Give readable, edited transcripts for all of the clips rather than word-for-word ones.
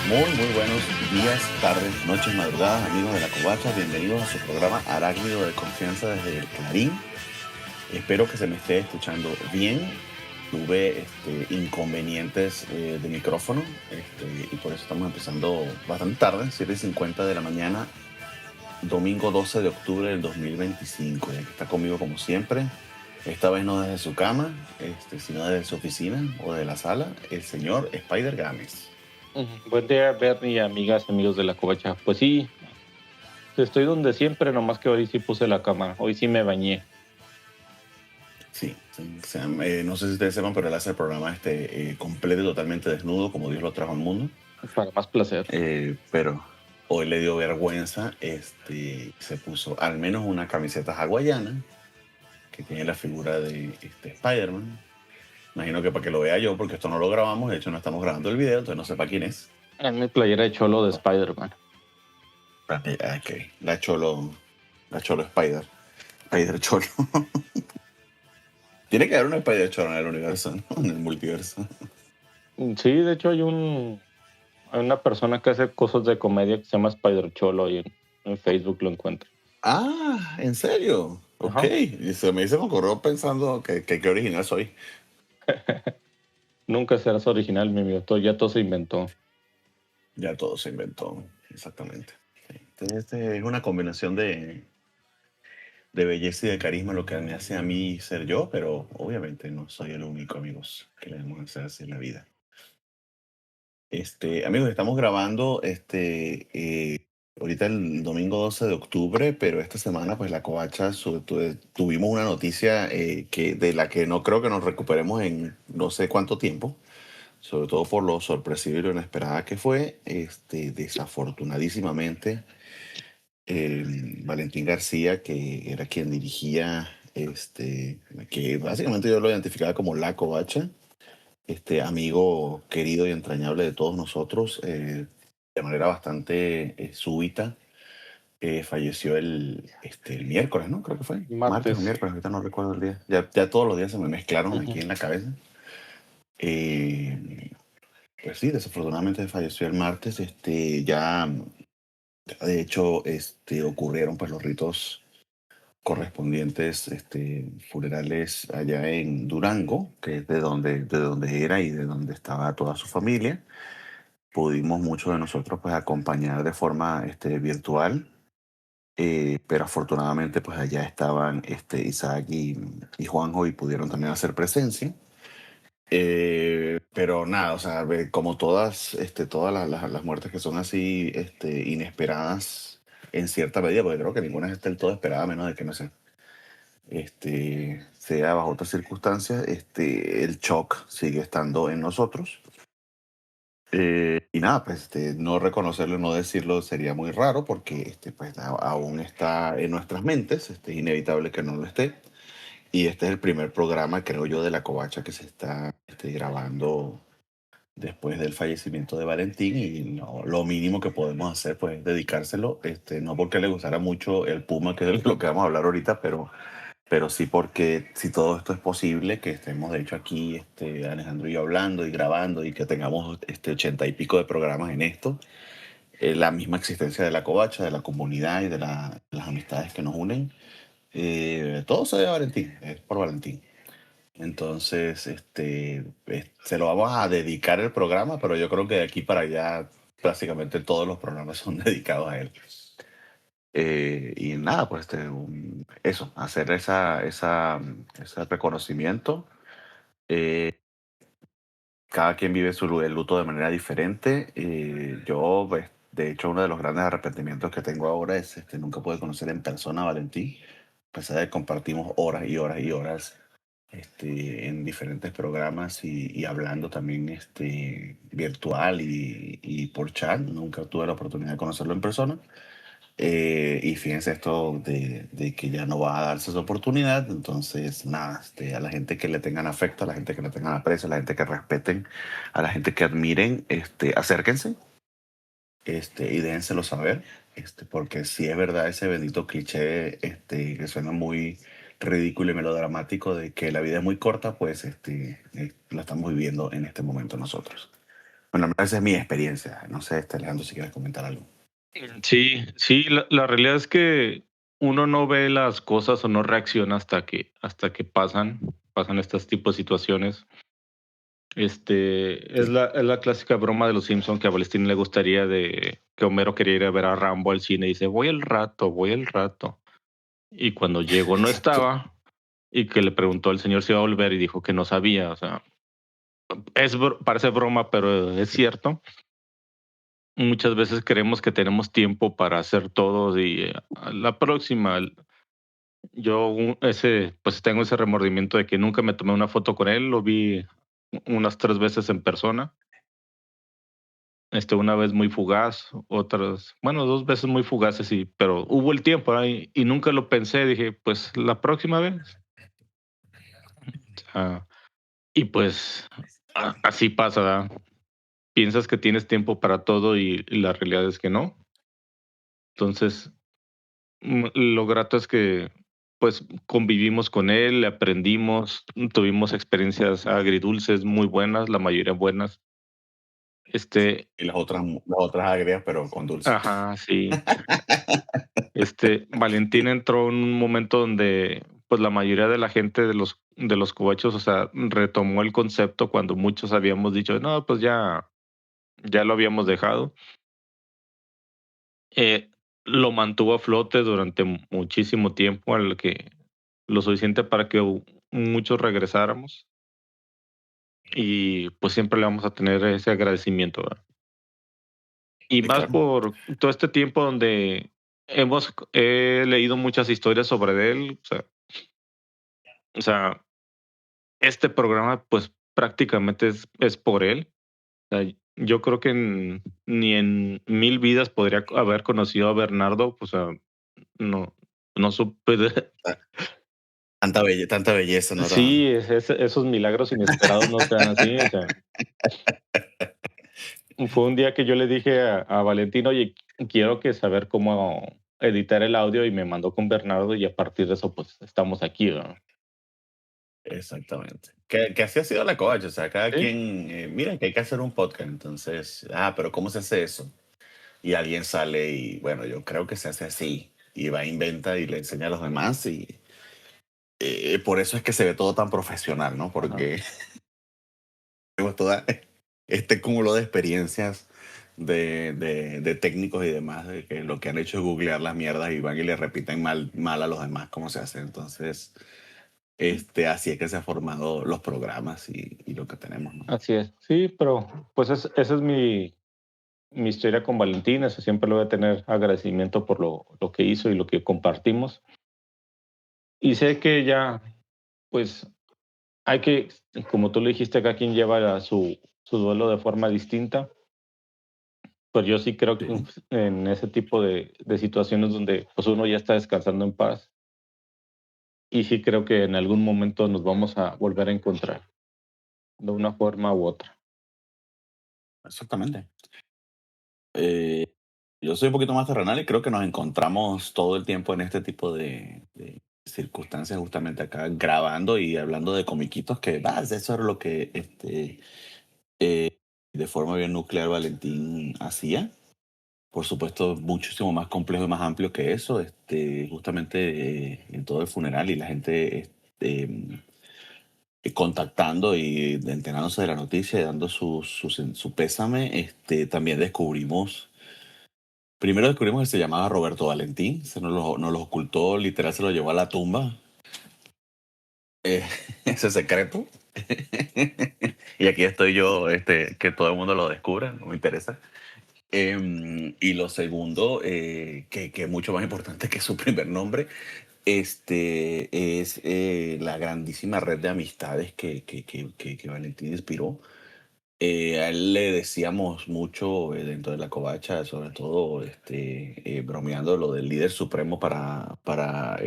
Muy buenos días, tardes, noches, madrugadas, amigos de la Covacha. Bienvenidos a su programa Arácnido de Confianza desde el Clarín. Espero que se me esté escuchando bien. Tuve inconvenientes de micrófono y por eso estamos empezando bastante tarde, 7:50 de la mañana, domingo 12 de octubre del 2025. Y aquí está conmigo como siempre, esta vez no desde su cama, sino desde su oficina o de la sala, el señor Spider Gámez. Buen día, Bernie, amigas, amigos de la covacha. Pues sí, estoy donde siempre, nomás que hoy sí puse la cámara. Hoy sí me bañé. Sí, sí, o sea, no sé si ustedes sepan, pero él hace el programa completo y totalmente desnudo, como Dios lo trajo al mundo. Para más placer. Pero hoy le dio vergüenza, se puso al menos una camiseta hawaiana que tiene la figura de Spider-Man. Imagino que para que lo vea yo, porque esto no lo grabamos, de hecho no estamos grabando el video, entonces no sé para quién es. En mi playera de cholo de Spider-Man. Ok, la Cholo Spider Cholo. Tiene que haber una Spider Cholo en el universo, ¿no? En el multiverso. Sí, de hecho hay una persona que hace cosas de comedia que se llama Spider Cholo y en Facebook lo encuentro. Ah, ¿en serio? Ok. Ajá. Y se me ocurrió pensando que qué original soy. Nunca serás original, mi amigo. Ya todo se inventó. Ya todo se inventó, exactamente. Sí. Entonces, es una combinación de belleza y de carisma lo que me hace a mí ser yo, pero obviamente no soy el único, amigos, que le debemos hacer así en la vida. Amigos, estamos grabando ahorita el domingo 12 de octubre, pero esta semana, pues la Covacha tuvimos una noticia de la que no creo que nos recuperemos en no sé cuánto tiempo, sobre todo por lo sorpresivo y lo inesperada que fue. Desafortunadísimamente, Valentín García, que era quien dirigía, que básicamente yo lo identificaba como la Covacha, amigo querido y entrañable de todos nosotros, de manera bastante súbita, falleció el miércoles, ¿no? Creo que fue. Martes o Martes. miércoles, ahorita no recuerdo el día. Ya todos los días se me mezclaron Ujú. aquí en la cabeza. Eh, pues sí, desafortunadamente falleció el martes. Ya, de hecho, ocurrieron pues los ritos correspondientes, funerales allá en Durango, que es de donde era y de donde estaba toda su familia. Pudimos muchos de nosotros pues acompañar de forma virtual, pero afortunadamente pues allá estaban Isaac y Juanjo y pudieron también hacer presencia. Pero nada, o sea, como todas las muertes que son así inesperadas en cierta medida, porque creo que ninguna es del todo esperada, a menos de que no sé, sea bajo otras circunstancias, el shock sigue estando en nosotros. Y nada, pues no reconocerlo, no decirlo sería muy raro porque pues, aún está en nuestras mentes, es inevitable que no lo esté. Y este es el primer programa, creo yo, de La Covacha que se está grabando después del fallecimiento de Valentín y no, lo mínimo que podemos hacer pues es dedicárselo, no porque le gustara mucho el Puma, que es de lo que vamos a hablar ahorita, pero sí porque si todo esto es posible, que estemos de hecho aquí, Alejandro y yo hablando y grabando y que tengamos 80 y pico de programas en esto, la misma existencia de la covacha, de la comunidad y de las amistades que nos unen, todo se debe a Valentín, es por Valentín. Entonces, se lo vamos a dedicar el programa, pero yo creo que de aquí para allá básicamente todos los programas son dedicados a él. Y nada, pues eso, hacer ese reconocimiento. Eh, Cada quien vive el luto de manera diferente. Yo, pues, de hecho, uno de los grandes arrepentimientos que tengo ahora es nunca pude conocer en persona a Valentín, a pesar de que compartimos horas y horas y horas en diferentes programas y hablando también virtual y por chat. Nunca tuve la oportunidad de conocerlo en persona. Y fíjense esto de que ya no va a darse esa oportunidad. Entonces, nada, a la gente que le tengan afecto, a la gente que le tengan aprecio, a la gente que respeten, a la gente que admiren, acérquense, y déjenselo saber, porque si es verdad ese bendito cliché que suena muy ridículo y melodramático de que la vida es muy corta, pues lo estamos viviendo en este momento nosotros. Bueno, esa es mi experiencia. No sé, Alejandro, si quieres comentar algo. Sí, sí, la realidad es que uno no ve las cosas o no reacciona hasta que pasan estos tipos de situaciones. Es Sí, la clásica broma de los Simpson que a Valentín le gustaría de que Homero quería ir a ver a Rambo al cine y dice: "Voy al rato, voy al rato". Y cuando llegó no exacto. estaba, y que le preguntó al señor si iba a volver y dijo que no sabía, o sea, parece broma, pero es cierto. Muchas veces creemos que tenemos tiempo para hacer todo y, a la próxima. Pues, tengo ese remordimiento de que nunca me tomé una foto con él, lo vi unas 3 veces en persona, una vez muy fugaz, otras, bueno, 2 veces muy fugaces, sí, pero hubo el tiempo, y nunca lo pensé, dije: "Pues, la próxima vez". Ah, y pues, así pasa, ¿verdad? Piensas que tienes tiempo para todo y la realidad es que no. Entonces, lo grato es que, pues, convivimos con él, le aprendimos, tuvimos experiencias agridulces muy buenas, la mayoría buenas. Este Y las otras agrias, pero con dulce. ajá, sí. Valentín entró en un momento donde, pues, la mayoría de la gente de los covachos, o sea, retomó el concepto cuando muchos habíamos dicho: "No, pues ya lo habíamos dejado". Eh, lo mantuvo a flote durante muchísimo tiempo, al que lo suficiente para que muchos regresáramos, y pues siempre le vamos a tener ese agradecimiento, ¿verdad? Y Sí, más claro. por todo este tiempo donde he leído muchas historias sobre él, o sea, este programa, pues, prácticamente es por él. O sea, yo creo que ni en 1000 vidas podría haber conocido a Bernardo, o sea, no no supe de. Ah, tanta belleza, ¿no? Sí, esos milagros inesperados no se dan así, o sea, fue un día que yo le dije a Valentín: "Oye, quiero que saber cómo editar el audio", y me mandó con Bernardo, y a partir de eso, pues, estamos aquí, ¿verdad? Exactamente. Que así ha sido la covacha, o sea, cada Sí, quien, mira que hay que hacer un podcast, entonces, pero ¿cómo se hace eso? Y alguien sale y, bueno, yo creo que se hace así, y va, inventa y le enseña a los demás, y por eso es que se ve todo tan profesional, ¿no? ajá, Porque tenemos toda este cúmulo de experiencias de técnicos y demás, de que lo que han hecho es googlear las mierdas y van y le repiten mal a los demás cómo se hace. Entonces, así es que se han formado los programas y lo que tenemos, ¿no? así es. Sí, pero, pues, esa es mi historia con Valentín, eso siempre le voy a tener agradecimiento por lo que hizo y lo que compartimos. Y sé que ya, pues, hay que, como tú le dijiste, cada quien lleva su duelo de forma distinta. Pues yo sí creo que Sí, en ese tipo de situaciones donde, pues, uno ya está descansando en paz, y sí creo que en algún momento nos vamos a volver a encontrar, de una forma u otra. exactamente. Eh, yo soy un poquito más terrenal y creo que nos encontramos todo el tiempo en este tipo de circunstancias, justamente acá grabando y hablando de comiquitos, que eso era lo que de forma bien nuclear Valentín hacía. Por supuesto, muchísimo más complejo y más amplio que eso, justamente en todo el funeral y la gente contactando y enterándose de la noticia y dando su pésame, también primero descubrimos que se llamaba Roberto Valentín, se nos lo ocultó, literal se lo llevó a la tumba, eh, ese secreto. Y aquí estoy yo, que todo el mundo lo descubra, no me interesa. Y lo segundo, que es mucho más importante que su primer nombre, es la grandísima red de amistades que Valentín inspiró. A él le decíamos mucho dentro de la covacha, sobre todo bromeando lo del líder supremo para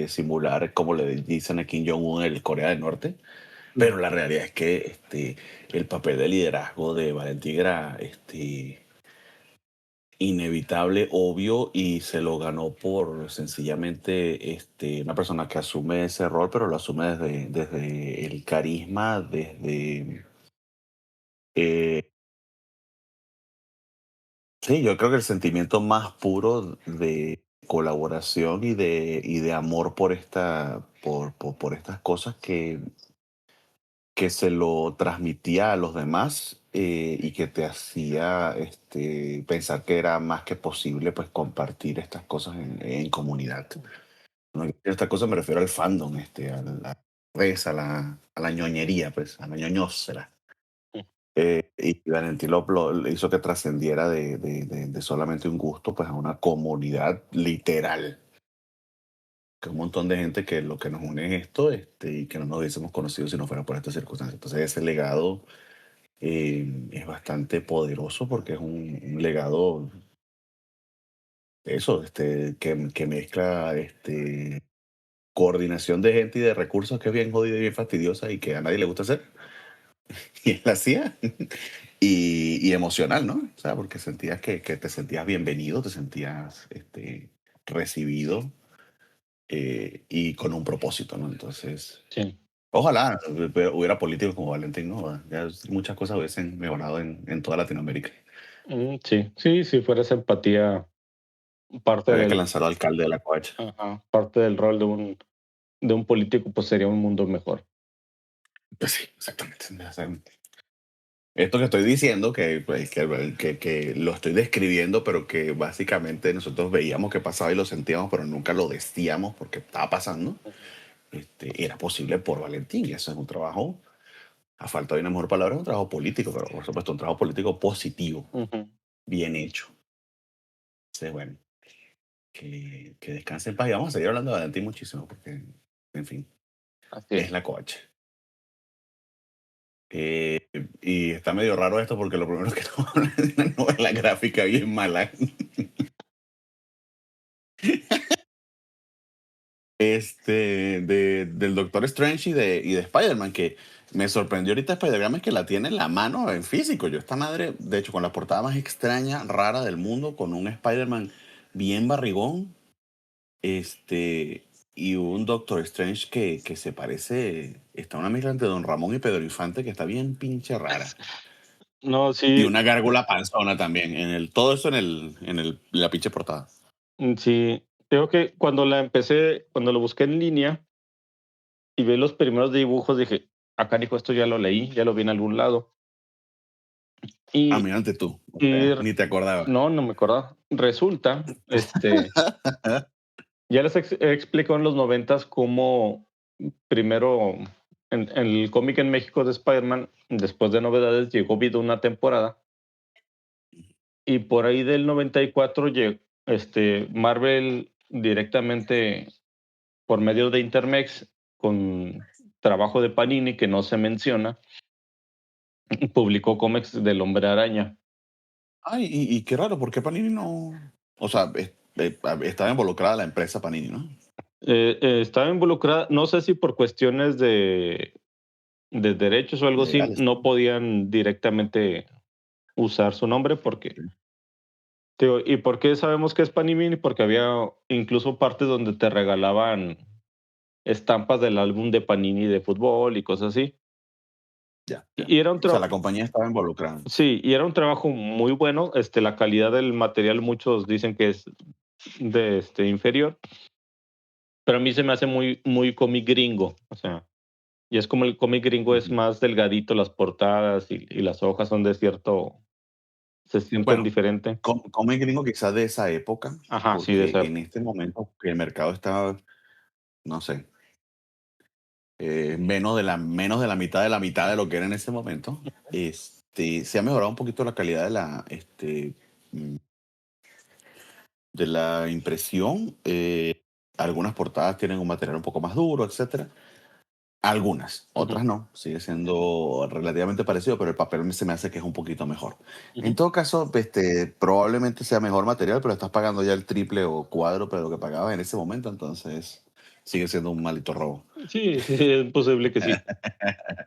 simular, como le dicen a Kim Jong-un, el Corea del Norte. Pero la realidad es que el papel de liderazgo de Valentín era inevitable, obvio, y se lo ganó por sencillamente una persona que asume ese rol, pero lo asume desde el carisma, desde Sí, yo creo que el sentimiento más puro de colaboración y de amor por por estas cosas que se lo transmitía a los demás, y que te hacía pensar que era más que posible pues compartir estas cosas en comunidad. ¿No? Esta cosa me refiero al fandom, a la pues, a la ñoñería, pues, a la ñoñosera. Y Valentín lo hizo que trascendiera de solamente un gusto, pues a una comunidad literal. Que un montón de gente que lo que nos une es esto, y que no nos hubiésemos conocido si no fuera por estas circunstancias. Entonces ese legado es bastante poderoso porque es un legado, eso, que mezcla coordinación de gente y de recursos que es bien jodida y bien fastidiosa y que a nadie le gusta hacer. Y él la hacía. Y emocional, ¿no? O sea, porque sentías que te sentías bienvenido, te sentías recibido, y con un propósito, ¿no? Entonces, Sí. ojalá hubiera políticos como Valentín, ¿no? Ya muchas cosas hubiesen mejorado en toda Latinoamérica. Sí, sí, si fuera esa empatía, parte Había que del, lanzar al alcalde de la covacha. ajá, parte del rol de un político, pues sería un mundo mejor. Pues sí, exactamente. O sea, esto que estoy diciendo, pues, que lo estoy describiendo, pero que básicamente nosotros veíamos que pasaba y lo sentíamos, pero nunca lo decíamos porque estaba pasando, era posible por Valentín. Y eso es un trabajo, a falta de una mejor palabra, es un trabajo político, pero por supuesto un trabajo político positivo, Ujú. bien hecho. Entonces, bueno, que descanse en paz. Y vamos a seguir hablando de Valentín muchísimo, porque, en fin, Así es es. la covacha. Y está medio raro esto porque lo primero que nos hablan es una novela gráfica bien mala. Del Doctor Strange y de Spider-Man, que me sorprendió ahorita Spider-Man es que la tiene en la mano en físico. Yo esta madre, de hecho, con la portada más extraña, rara del mundo, con un Spider-Man bien barrigón, este, y un Doctor Strange que se parece, está una mezcla entre Don Ramón y Pedro Infante que está bien pinche rara. No, Y sí, una gárgula panzona también, todo eso la pinche portada. sí. Creo que cuando lo busqué en línea y vi los primeros dibujos, dije, acá dijo, esto ya lo leí, ya lo vi en algún lado. Ah, Y, mírate tú, o y sea, ni te acordabas. no, no me acordaba. Resulta, ya les explicó en los noventas cómo primero en el cómic en México de Spider-Man, después de Novedades, llegó Vida una temporada y por ahí del 94 llegó, Marvel directamente por medio de Intermex, con trabajo de Panini que no se menciona, publicó cómics del Hombre Araña. Ay, y qué raro, ¿por qué Panini no? O sea, estaba involucrada la empresa Panini, ¿no? Estaba involucrada, no sé si por cuestiones de derechos o algo así, Legales. no podían directamente usar su nombre porque, digo, ¿y por qué sabemos que es Panini? Porque había incluso partes donde te regalaban estampas del álbum de Panini de fútbol y cosas así. Ya, ya. Y era un O sea, trabajo, la compañía estaba involucrada. sí, y era un trabajo muy bueno. La calidad del material, muchos dicen que es de inferior, pero a mí se me hace muy, muy cómic gringo. O sea, y es como el cómic gringo es Ujú. más delgadito, las portadas y las hojas son de cierto, se sienten Bueno, diferente. cómic gringo quizás de esa época, Ajá, sí, de porque ser. en este momento que el mercado está, no sé, menos de la mitad de lo que era en ese momento, se ha mejorado un poquito la calidad mm, de la impresión. Algunas portadas tienen un material un poco más duro, etcétera. Algunas, Ujú, otras no. Sigue siendo relativamente parecido, pero el papel se me hace que es un poquito mejor. En ujú. todo caso, probablemente sea mejor material, pero estás pagando ya el triple o cuádruple de lo que pagabas en ese momento, entonces sigue siendo un malito robo. Sí, sí, es posible que sí.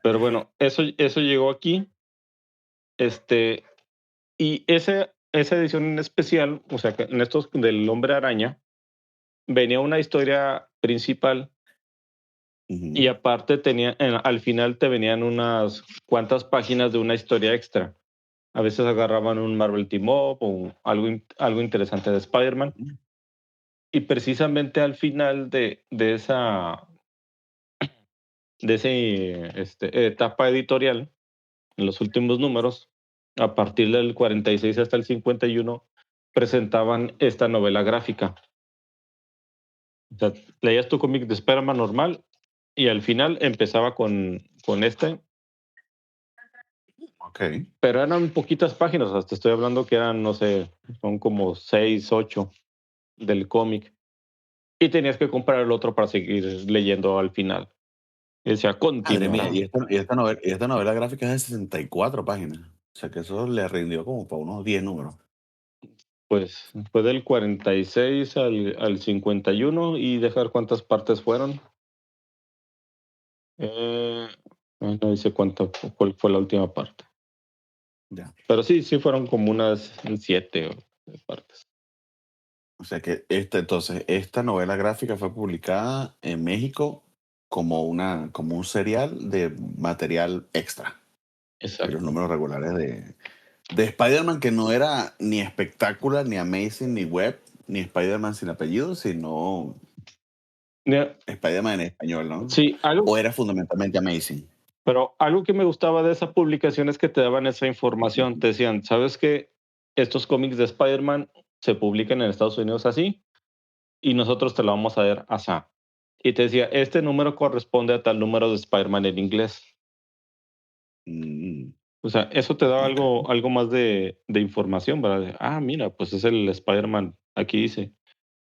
Pero bueno, eso llegó aquí. Este, y esa edición en especial, o sea, que en estos del Hombre Araña, venía una historia principal y Ujú. aparte al final te venían unas cuantas páginas de una historia extra. A veces agarraban un Marvel Team Up o algo interesante de Spider-Man. Y precisamente al final de esa etapa editorial, en los últimos números, a partir del 46 hasta el 51, presentaban esta novela gráfica. O sea, leías tu cómic de Spider-Man normal y al final empezaba con Ok. pero eran poquitas páginas, hasta estoy hablando que eran, no sé, son como 6, 8 del cómic. Y tenías que comprar el otro para seguir leyendo al final. Y decía, Madre mía, continuará. y esta novela gráfica es de 64 páginas. O sea que eso le rindió como para unos 10 números. Pues fue del 46 al 51 y dejar cuántas partes fueron. Eh, no dice cuál fue la última parte. Ya. Pero sí fueron como unas 7 partes. O sea que entonces, esta novela gráfica fue publicada en México como un serial de material extra. Y los Exacto. números regulares de Spider-Man, que no era ni espectacular, ni Amazing, ni Web, ni Spider-Man sin apellido, sino Mira, Spider-Man en español, ¿no? sí, O era fundamentalmente Amazing. pero algo que me gustaba de esa publicación es que te daban esa información. Te decían, ¿sabes qué? Estos cómics de Spider-Man se publican en Estados Unidos así y nosotros te lo vamos a dar así. Y te decía, este número corresponde a tal número de Spider-Man en inglés. Mm, O sea, eso te da ok. algo más de información, ¿verdad? Mira, pues es el Spider-Man. Aquí dice,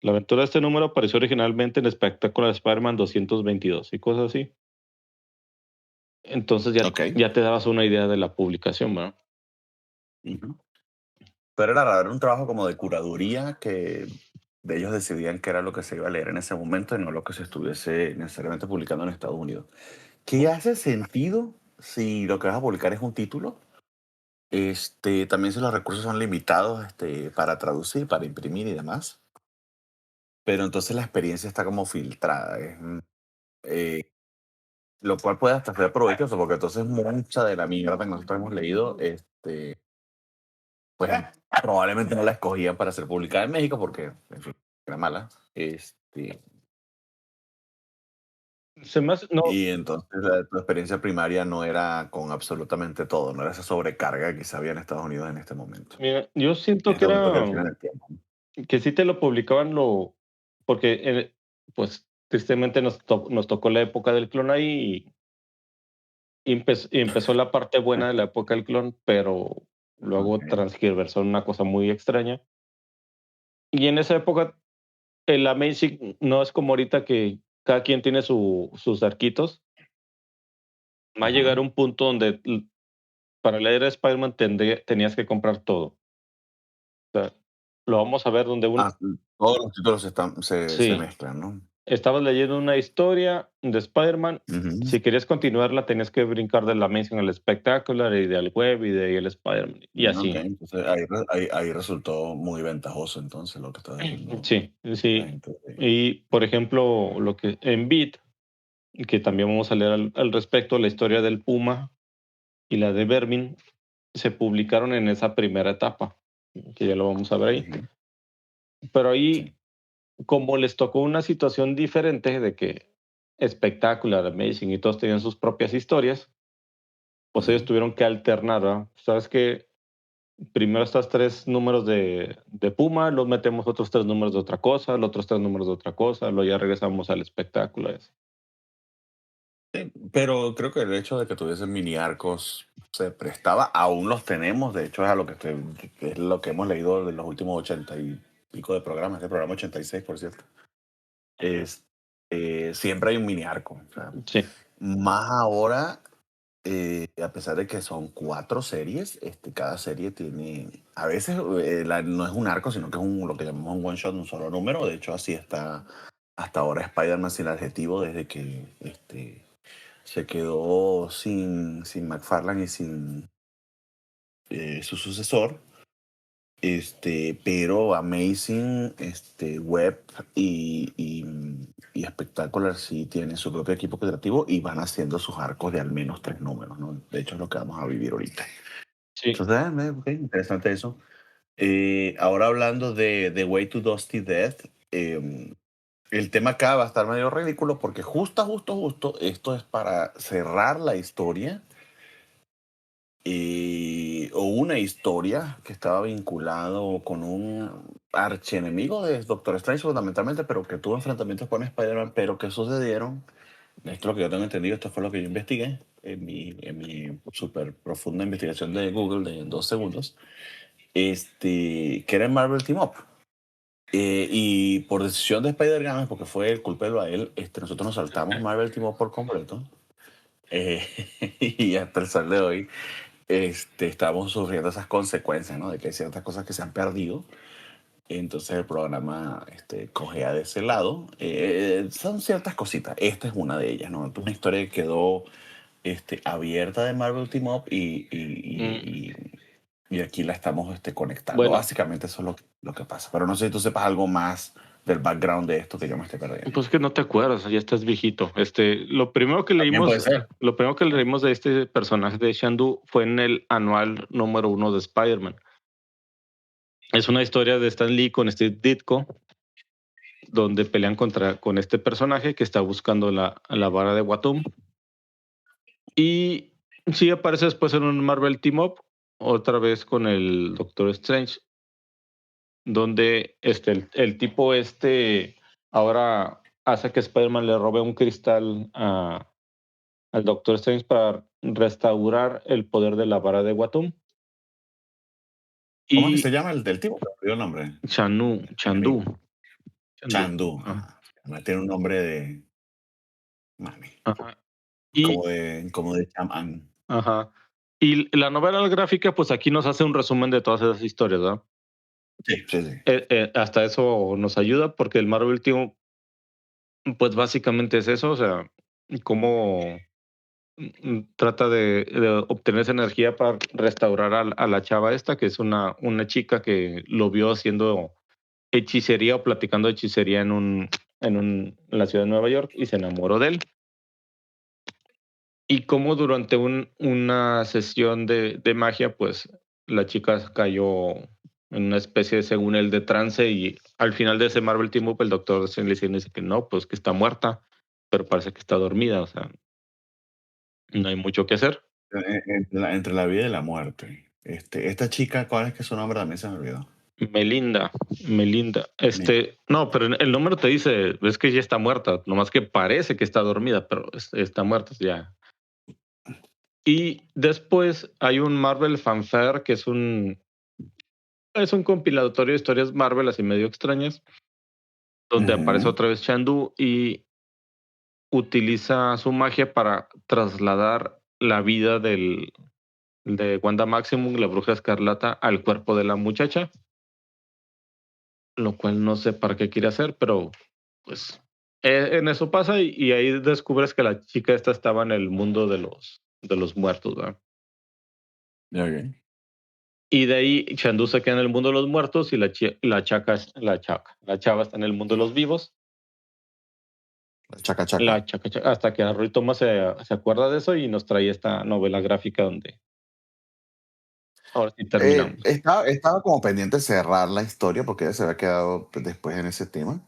la aventura de este número apareció originalmente en Espectacular Spider-Man 222 y cosas así. Entonces Ok. ya te dabas una idea de la publicación, ¿verdad? Ujú. Pero era raro, era un trabajo como de curaduría que de ellos decidían qué era lo que se iba a leer en ese momento y no lo que se estuviese necesariamente publicando en Estados Unidos. ¿Qué hace sentido si lo que vas a publicar es un título? También si los recursos son limitados para traducir, para imprimir y demás. Pero entonces la experiencia está como filtrada. Eh, lo cual puede hasta ser provechoso porque entonces mucha de la mierda que nosotros hemos leído, pues probablemente no la escogían para ser publicada en México porque en fin, era mala. No, Y entonces tu experiencia primaria no era con absolutamente todo, no era esa sobrecarga que quizá había en Estados Unidos en este momento. mira, yo En siento que este momento que era definen el tiempo. que sí te lo publicaban porque, pues, tristemente nos tocó la época del clon ahí y empezó la parte buena de la época del clon, pero luego Ok. transgiversó en una cosa muy extraña. Y en esa época, el Amazing no es como ahorita que cada quien tiene sus arquitos. Va a Ajá. llegar un punto donde para leer a Spider-Man tenías que comprar todo. O sea, lo vamos a ver donde Todos los títulos se sí, mezclan, ¿no? estabas leyendo una historia de Spider-Man. Ujú. Si querías continuarla, tenías que brincar de la Amazing al Spectacular y del web y de ahí el Spider-Man y Ok, así. entonces ahí resultó muy ventajoso entonces lo que estás diciendo Sí, la sí. gente. Y, por ejemplo, lo que en Beat, que también vamos a leer al respecto, la historia del Puma y la de Vermin se publicaron en esa primera etapa, que ya lo vamos a ver ahí. Ujú. Pero ahí, Sí. como les tocó una situación diferente de que Spectacular, Amazing y todos tenían sus propias historias, pues ellos Ujú. tuvieron que alternar, ¿verdad? Sabes que primero estas 3 números de Puma, los metemos otros 3 números de otra cosa, los otros 3 números de otra cosa, luego ya regresamos al espectáculo. Pero creo que el hecho de que tuviesen mini arcos se prestaba, aún los tenemos, de hecho es a lo que es lo que hemos leído de los últimos 80 y pico de programas, este programa 86 por cierto. Es, Siempre hay un mini arco. O sea, Sí, más ahora, a pesar de que son 4 series, cada serie tiene, a veces no es un arco, sino que es lo que llamamos un one shot, un solo número. De hecho, así está hasta ahora Spider-Man sin adjetivo desde que se quedó sin McFarlane y sin su sucesor. Pero Amazing, Web y Spectacular sí tienen su propio equipo creativo y van haciendo sus arcos de al menos 3 números, ¿no? De hecho, es lo que vamos a vivir ahorita. Sí. Entonces, ok, interesante eso. Ahora hablando de The Way to Dusty Death, el tema acá va a estar medio ridículo porque justo, esto es para cerrar la historia o una historia que estaba vinculado con un archienemigo de Doctor Strange fundamentalmente, pero que tuvo enfrentamientos con Spider-Man, pero que sucedieron. Esto es lo que yo tengo entendido, esto fue lo que yo investigué en mi súper profunda investigación de Google de 2 segundos, que era en Marvel Team Up. Y por decisión de Spider-Man, porque fue el culpable a él, nosotros nos saltamos Marvel Team Up por completo. eh, y hasta el sol de hoy estamos sufriendo esas consecuencias, ¿no? De que hay ciertas cosas que se han perdido. Entonces el programa cogea de ese lado. Son ciertas cositas. Esta es una de ellas, ¿no? Una historia que quedó abierta de Marvel Team Up Mm, y aquí la estamos conectando. bueno, Básicamente eso es lo que pasa. Pero no sé si tú sepas algo más del background de esto que yo me esté perdiendo. pues que no te acuerdas, ya estás viejito. También puede ser. Lo primero que leímos de este personaje de Shandu fue en el anual número 1 de Spider-Man. Es una historia de Stan Lee con Steve Ditko, donde pelean con este personaje que está buscando la vara de Watum. Y sí aparece después en un Marvel Team Up, otra vez con el Doctor Strange, donde el tipo ahora hace que Spider-Man le robe un cristal al Doctor Strange para restaurar el poder de la vara de Watum. ¿Cómo es que se Y llama el del tipo? Me olvidó el nombre. Chandu. Chandu. Chandu. Además tiene un nombre de. Mami. Ajá. Y, Como de chamán. ajá. Y la novela gráfica, pues aquí nos hace un resumen de todas esas historias, ¿verdad? Sí, sí, sí. Hasta eso nos ayuda porque el Marvel Team, pues básicamente es eso, o sea, cómo trata de obtener esa energía para restaurar a la chava esta, que es una chica que lo vio haciendo hechicería o platicando hechicería en la ciudad de Nueva York y se enamoró de él. Y cómo durante una sesión de magia, pues la chica cayó en una especie de, según él, de trance y al final de ese Marvel Team Up, el doctor Strange le dice que no, pues que está muerta, pero parece que está dormida, o sea, no hay mucho que hacer. Entre la vida y la muerte. Esta chica, ¿cuál es que su nombre? También se me olvidó. Melinda, Melinda. Me- No, pero el número te dice, es que ya está muerta, nomás que parece que está dormida, pero está muerta ya. Y después hay un Marvel Fanfare, que es un compilatorio de historias Marvel así medio extrañas, donde aparece Ujú. otra vez Chandu y utiliza su magia para trasladar la vida de Wanda Maximoff, la bruja escarlata, al cuerpo de la muchacha, lo cual no sé para qué quiere hacer, pero pues en eso pasa y ahí descubres que la chica esta estaba en el mundo de los muertos, ¿verdad? Ok. Y de ahí Chandu se queda en el mundo de los muertos y la chava está en el mundo de los vivos. Chaca, chaca. Hasta que Roy Thomas se acuerda de eso y nos trae esta novela gráfica donde ahora sí terminamos. Estaba como pendiente de cerrar la historia porque ella se había quedado pues, después en ese tema.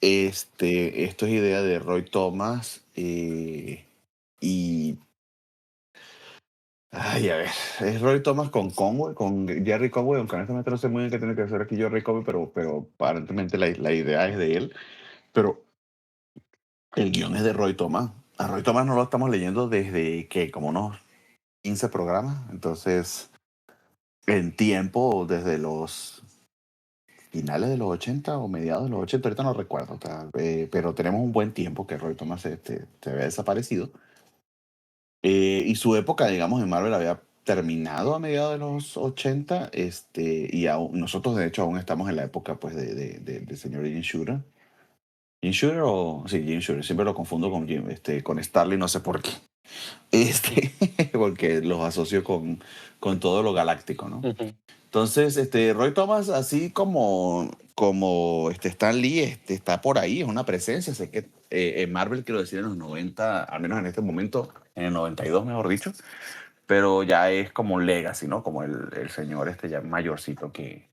Esto es idea de Roy Thomas y ay, a ver, es Roy Thomas con Conway, con Jerry Conway, aunque honestamente no sé muy bien qué tiene que hacer aquí Jerry Conway, pero aparentemente la idea es de él. Pero el guión es de Roy Thomas. A Roy Thomas no lo estamos leyendo desde que como unos 15 programas, entonces en tiempo desde los finales de los 80 o mediados de los 80 ahorita no recuerdo, pero tenemos un buen tiempo que Roy Thomas se había desaparecido. Y su época, digamos, en Marvel había terminado a mediados de los 80 nosotros de hecho aún estamos en la época pues del señor Jim Shooter. ¿Jim Shooter o...? Sí, Jim Shooter, siempre lo confundo con Starling, no sé por qué. Ujú, Porque los asocio con todo lo galáctico, ¿no? ujú. Entonces, Roy Thomas, así como Stan Lee, está por ahí, es una presencia. Sé que en Marvel, quiero decir, en los 90, al menos en este momento, en el 92, mejor dicho, pero ya es como un legacy, ¿no? Como el señor este ya mayorcito que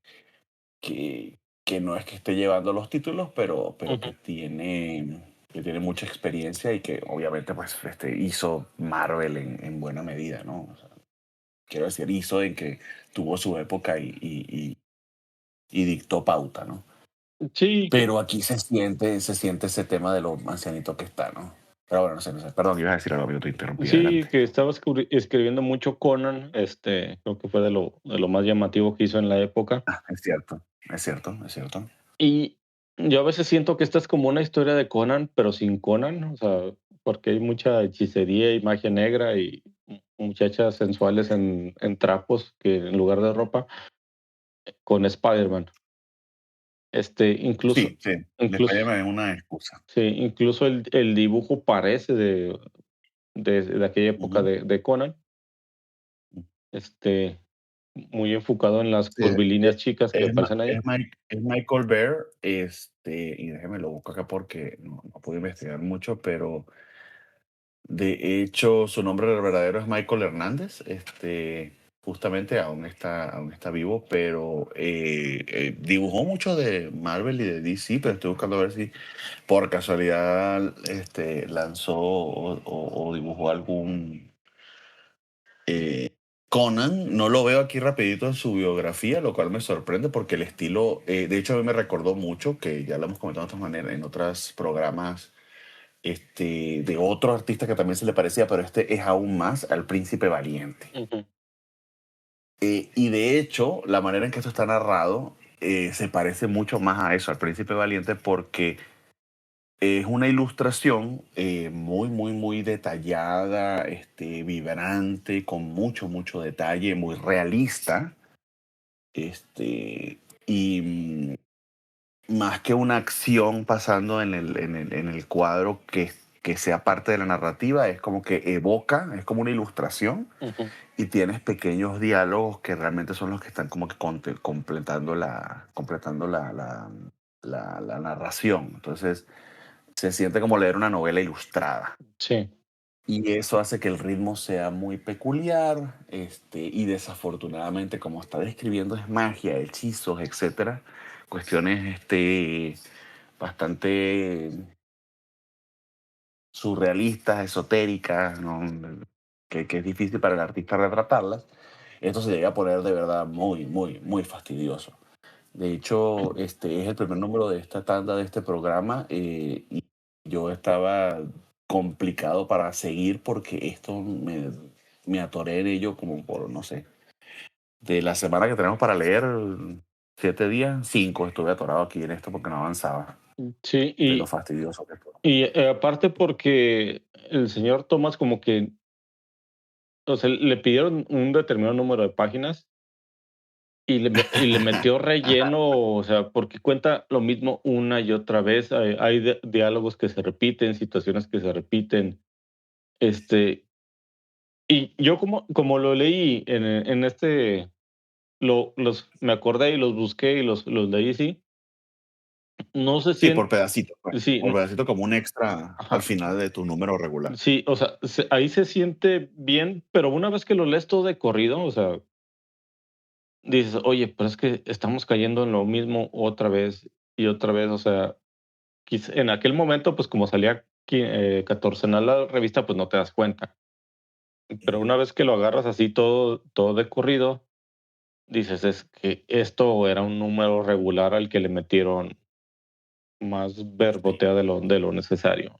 no es que esté llevando los títulos, pero Ujú. que tiene mucha experiencia y que obviamente pues hizo Marvel en buena medida, ¿no? O sea, quiero decir, hizo en que tuvo su época y dictó pauta, ¿no? Sí, que Pero aquí se siente ese tema de lo ancianito que está, ¿no? Pero bueno, no sé. Perdón, ibas a decir algo, amigo, te interrumpí, sí, adelante. que estaba escribiendo mucho Conan, creo que fue de lo más llamativo que hizo en la época. Ah, es cierto, es cierto, es cierto. Y yo a veces siento que esta es como una historia de Conan, pero sin Conan, o sea, porque hay mucha hechicería y magia negra y muchachas sensuales en trapos que en lugar de ropa, con Spider-Man. Incluso Sí, sí, el incluso Spider-Man es una excusa. sí, incluso el dibujo parece de aquella época Ujú. de Conan, este, muy enfocado en las Sí, curvilíneas chicas que aparecen ahí. es Michael Bear, y déjeme lo busco acá porque no pude investigar mucho, pero de hecho su nombre verdadero es Michael Hernández, justamente aún está vivo, pero dibujó mucho de Marvel y de DC, pero estoy buscando a ver si por casualidad lanzó o dibujó algún Conan. No lo veo aquí rapidito en su biografía, lo cual me sorprende porque el estilo, de hecho a mí me recordó mucho, que ya lo hemos comentado de otras maneras en otros programas, de otro artista que también se le parecía, pero este es aún más al Príncipe Valiente. Ujú, Y de hecho, la manera en que esto está narrado se parece mucho más a eso, al Príncipe Valiente, porque es una ilustración muy, muy, muy detallada, vibrante, con mucho, mucho detalle, muy realista. Y más que una acción pasando en el cuadro que sea parte de la narrativa, es como que evoca, es como una ilustración ujú. y tienes pequeños diálogos que realmente son los que están como que completando la narración. Entonces se siente como leer una novela ilustrada. Sí. Y eso hace que el ritmo sea muy peculiar, y desafortunadamente, como está describiendo, es magia, hechizos, etcétera, cuestiones bastante surrealistas, esotéricas, ¿no? Que es difícil para el artista retratarlas. Esto se llega a poner de verdad muy, muy, muy fastidioso. De hecho, este es el primer número de esta tanda de este programa, y yo estaba complicado para seguir porque esto me atoré en ello como por, no sé, de la semana que tenemos para leer, 7 días, 5 estuve atorado aquí en esto porque no avanzaba Sí, de lo fastidioso que esto. aparte porque el señor Thomas como que, o sea, le pidieron un determinado número de páginas y le metió relleno, o sea, porque cuenta lo mismo una y otra vez. Hay diálogos que se repiten, situaciones que se repiten. Este, y yo como lo leí me acordé y los busqué y los leí, sí. No se Sí, por siente, pedacito, pues. sí, Por pedacito como un extra al ajá, final de tu número regular. sí, o sea, ahí se siente bien, pero una vez que lo lees todo de corrido, o sea, dices: "Oye, pero es que estamos cayendo en lo mismo otra vez y otra vez", o sea, en aquel momento, pues, como salía catorcenal la revista, pues, no te das cuenta. Pero Ujú. una vez que lo agarras así todo de corrido, dices: "Es que esto era un número regular al que le metieron más Sí. verbotea de lo necesario".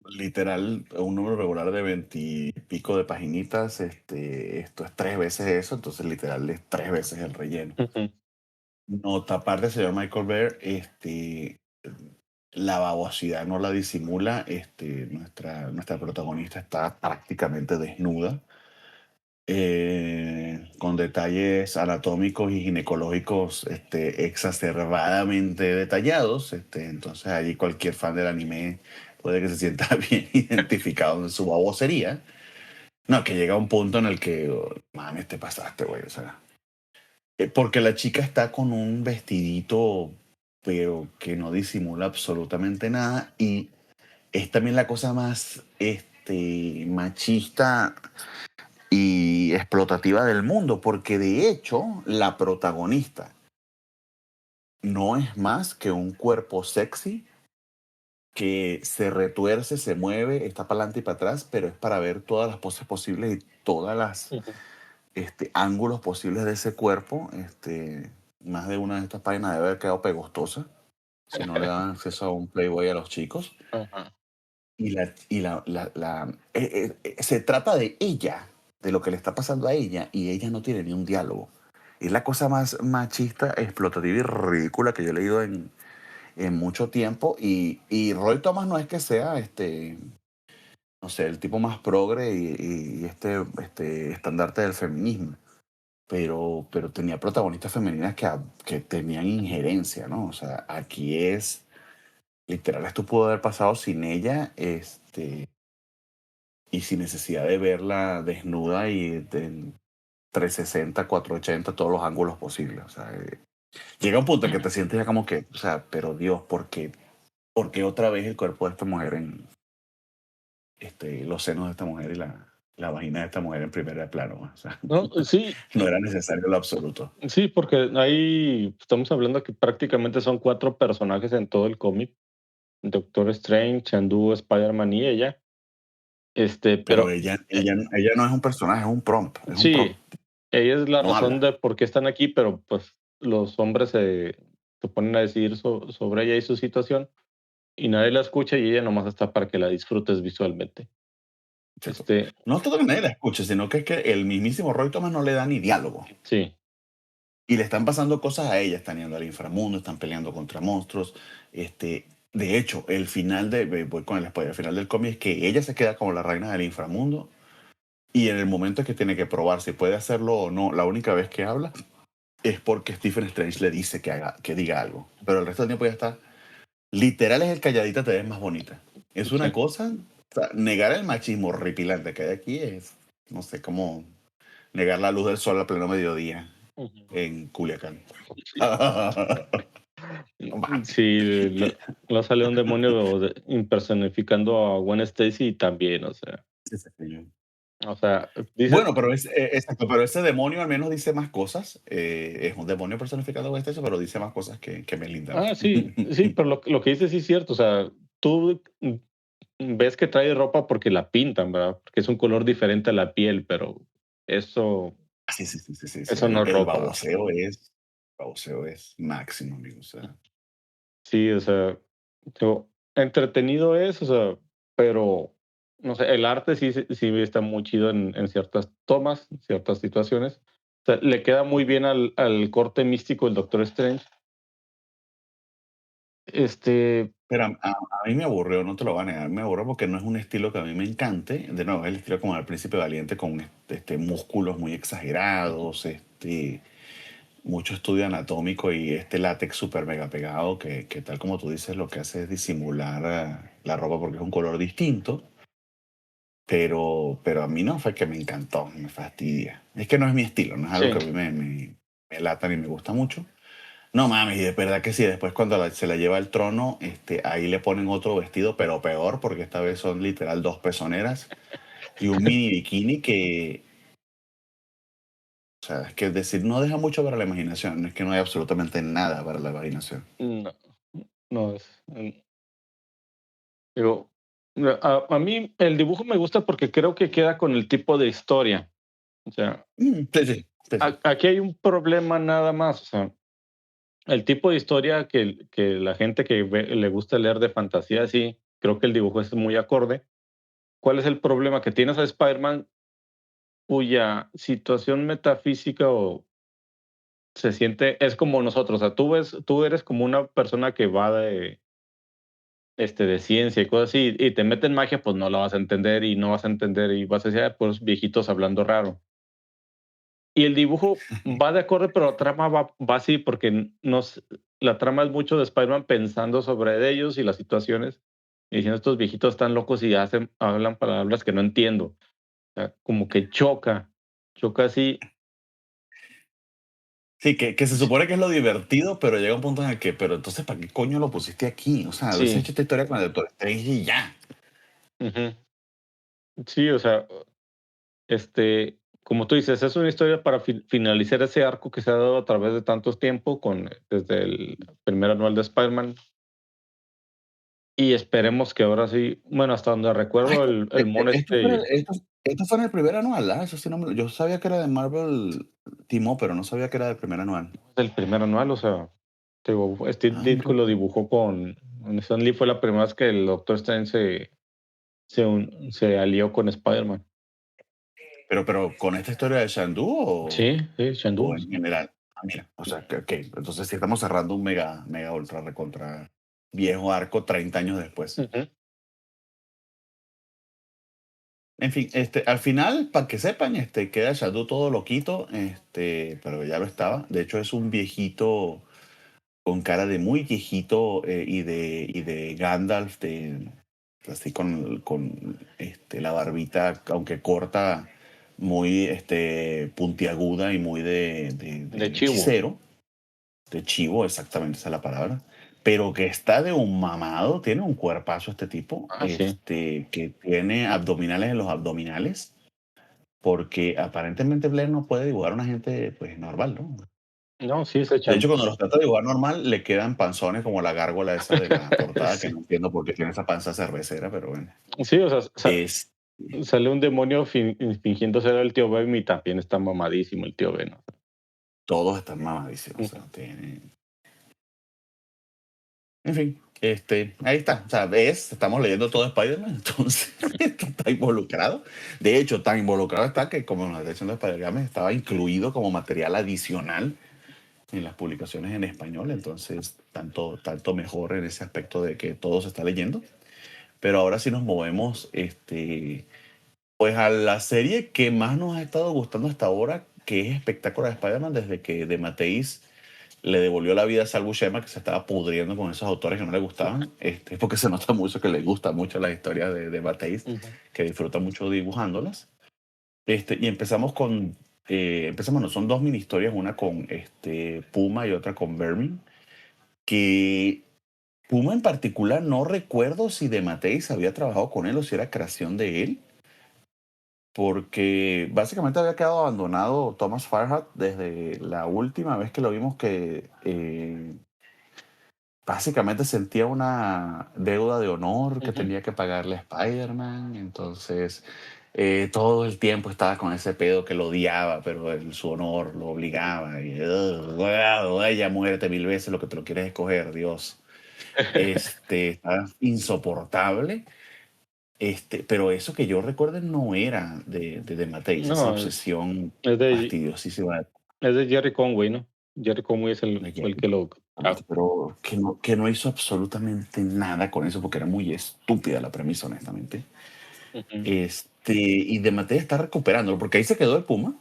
Literal, un número regular de 20 y pico de paginitas, esto es 3 veces eso, entonces literal es 3 veces el relleno. Ujú, Nota aparte, señor Michael Bear, la babosidad no la disimula, nuestra protagonista está prácticamente desnuda, con detalles anatómicos y ginecológicos, exacerbadamente detallados, entonces allí cualquier fan del anime puede que se sienta bien identificado en su babosería. No, que llega un punto en el que, oh, mames, te pasaste, güey, o sea. Porque la chica está con un vestidito, pero que no disimula absolutamente nada. Y es también la cosa más machista y explotativa del mundo, porque de hecho la protagonista no es más que un cuerpo sexy que se retuerce, se mueve, está para adelante y para atrás, pero es para ver todas las poses posibles y todas las Ujú. ángulos posibles de ese cuerpo. Más de una de estas páginas debe haber quedado pegostosa si no le dan acceso a un Playboy a los chicos. Ajá. Se trata de ella, de lo que le está pasando a ella, y ella no tiene ni un diálogo. Es la cosa más machista, explotativa y ridícula que yo he leído en mucho tiempo. Y Roy Thomas no es que sea no sé, el tipo más progre y este estandarte del feminismo. Pero tenía protagonistas femeninas que tenían injerencia, ¿no? O sea, aquí es, literal, esto pudo haber pasado sin ella, y sin necesidad de verla desnuda y de 360, 480, todos los ángulos posibles. O sea, llega un punto en que te sientes ya como que, o sea, pero Dios, por qué otra vez el cuerpo de esta mujer en los senos de esta mujer y la vagina de esta mujer en primer plano? O sea, No, sí, no era necesario en lo absoluto. sí, porque ahí estamos hablando que prácticamente son 4 personajes en todo el cómic. Doctor Strange, Chandu, Spider-Man y ella. Pero Pero ella no es un personaje, es un sí, prompt, ella es la no razón habla. de por qué están aquí, pero pues los hombres se ponen a decidir sobre ella y su situación y nadie la escucha y ella nomás está para que la disfrutes visualmente. ¿Cierto? Este, No es todo que nadie la escuche, sino que es que el mismísimo Roy Thomas no le da ni diálogo. sí, Y le están pasando cosas a ella, están yendo al inframundo, están peleando contra monstruos. De hecho, voy con el spoiler, el final del cómic es que ella se queda como la reina del inframundo y en el momento que tiene que probar si puede hacerlo o no, la única vez que habla es porque Stephen Strange le dice que diga algo. Pero el resto del tiempo ya está. Literal es el calladita te ves más bonita. Es una sí. cosa, o sea, negar el machismo horripilante que hay aquí es, no sé, cómo negar la luz del sol a pleno mediodía Ujú. en Culiacán. No mames. Sí, lo sale un demonio impersonificando a Gwen Stacy y también, Ese señor. o sea, dices, Bueno, pero exacto, pero ese demonio al menos dice más cosas. Es un demonio personificado en este, pero dice más cosas que Melinda. sí, sí, pero lo que dices sí es cierto, o sea, tú ves que trae ropa porque la pintan, ¿verdad? Porque es un color diferente a la piel, pero eso Sí, sí, sí, sí, sí, sí. eso no es El ropa. baboseo es máximo, amigo. O sea, Sí, o sea, digo, entretenido es, o sea, pero, no sé, el arte sí está muy chido en ciertas tomas, en ciertas situaciones. O sea, le queda muy bien al corte místico del Doctor Strange. Este, pero a mí me aburrió, no te lo voy a negar, me aburrió porque no es un estilo que a mí me encante. De nuevo, es el estilo como del Príncipe Valiente con músculos muy exagerados, mucho estudio anatómico y este látex súper mega pegado que tal como tú dices lo que hace es disimular la ropa porque es un color distinto. Pero a mí no fue que me encantó, me fastidia. Es que no es mi estilo, no es algo sí, que a mí me lata ni me gusta mucho. No mames, y de verdad que sí, después cuando se la lleva al trono, ahí le ponen otro vestido, pero peor, porque esta vez son literal dos pezoneras y un mini bikini que, o sea, es que decir, no deja mucho para la imaginación, no es que no hay absolutamente nada para la imaginación. no, no es, digo, a mí el dibujo me gusta porque creo que queda con el tipo de historia. O sea, Sí, sí, sí, sí. aquí hay un problema nada más, o sea, el tipo de historia que la gente le gusta leer de fantasía, sí, creo que el dibujo es muy acorde. ¿Cuál es el problema? Que tienes a Spider-Man cuya situación metafísica o se siente, es como nosotros, o sea, tú eres como una persona que va de ciencia y cosas así, y te meten magia, pues no la vas a entender y no vas a entender y vas a decir, pues viejitos hablando raro. Y el dibujo va de acorde, pero la trama va así, porque la trama es mucho de Spider-Man pensando sobre ellos y las situaciones, y diciendo, estos viejitos están locos y hablan palabras que no entiendo. O sea, como que choca así. Sí, que se supone que es lo divertido, pero llega un punto en el que, pero entonces, ¿para qué coño lo pusiste aquí? O sea, hubiese Sí, hecho esta historia con el Doctor Strange y ya. ujú. Sí, o sea, este, como tú dices, es una historia para finalizar ese arco que se ha dado a través de tantos tiempo desde el primer anual de Spider-Man. Y esperemos que ahora sí, bueno, hasta donde Ah, recuerdo, el mono esto fue en el primer anual, ¿ah? Eso sí no yo sabía que era de Marvel Team Up, pero no sabía que era del primer anual. del primer anual, o sea, te digo, Steve Ah, mira Ditko lo tú. dibujó con Stan Lee, fue la primera vez que el Doctor Strange se alió con Spider-Man. Pero, ¿con esta historia de Shandu Sí, sí, o Shendu. en general? Ah, mira, o sea, que okey, entonces sí estamos cerrando un mega ultra recontra viejo arco 30 años después. Ujú. En fin, al final, para que sepan, queda Shadow todo loquito, pero ya lo estaba. De hecho, es un viejito con cara de muy viejito, y de Gandalf, así con la barbita, aunque corta, muy puntiaguda y muy De de Chivo. hechicero, de chivo, exactamente esa es la palabra. Pero que está de un mamado, tiene un cuerpazo este tipo, Ah, sí. que tiene abdominales en los abdominales, porque aparentemente Blair no puede dibujar a una gente pues normal, ¿no? No, sí, se De hecho, echan. cuando los trata de dibujar normal, le quedan panzones como la gárgola esa de la portada, que Sí, no entiendo por qué tiene esa panza cervecera, pero bueno. sí, o sea, Es, sale un demonio fingiendo ser el tío Ben y también está mamadísimo el tío Ben, ¿no? todos están mamadísimos, o sea, Ujú. en fin, ahí está. O sea, ves, estamos leyendo todo Spider-Man, entonces esto está involucrado. De hecho, tan involucrado está que, como en la edición de Spider-Man, estaba incluido como material adicional en las publicaciones en español, entonces tanto mejor en ese aspecto de que todo se está leyendo. Pero ahora sí nos movemos, pues a la serie que más nos ha estado gustando hasta ahora, que es Espectacular Spider-Man, desde que de Mateis le devolvió la vida a Sal Buscema, que se estaba pudriendo con esos autores que no le gustaban, porque se nota mucho que le gustan mucho las historias de Mateis, Ujú. que disfruta mucho dibujándolas. Y empezamos, no, son dos mini historias, una con Puma y otra con Vermin, que Puma en particular no recuerdo si de Mateis había trabajado con él o si era creación de él, porque básicamente había quedado abandonado Thomas Farhat desde la última vez que lo vimos, que básicamente sentía una deuda de honor que Ujú. tenía que pagarle a Spider-Man. Entonces todo el tiempo estaba con ese pedo que lo odiaba, pero su honor lo obligaba y ya muérete mil veces, lo que te lo quieres escoger, Dios. Estaba insoportable. Pero eso que yo recuerde no era de Mateis, esa No, obsesión es de fastidiosísima es de Jerry Conway, ¿no? Jerry Conway de fue el Jerry. que lo Pero que no hizo absolutamente nada con eso porque era muy estúpida la premisa, honestamente. ujú, Y de Mateis está recuperándolo porque ahí se quedó el Puma.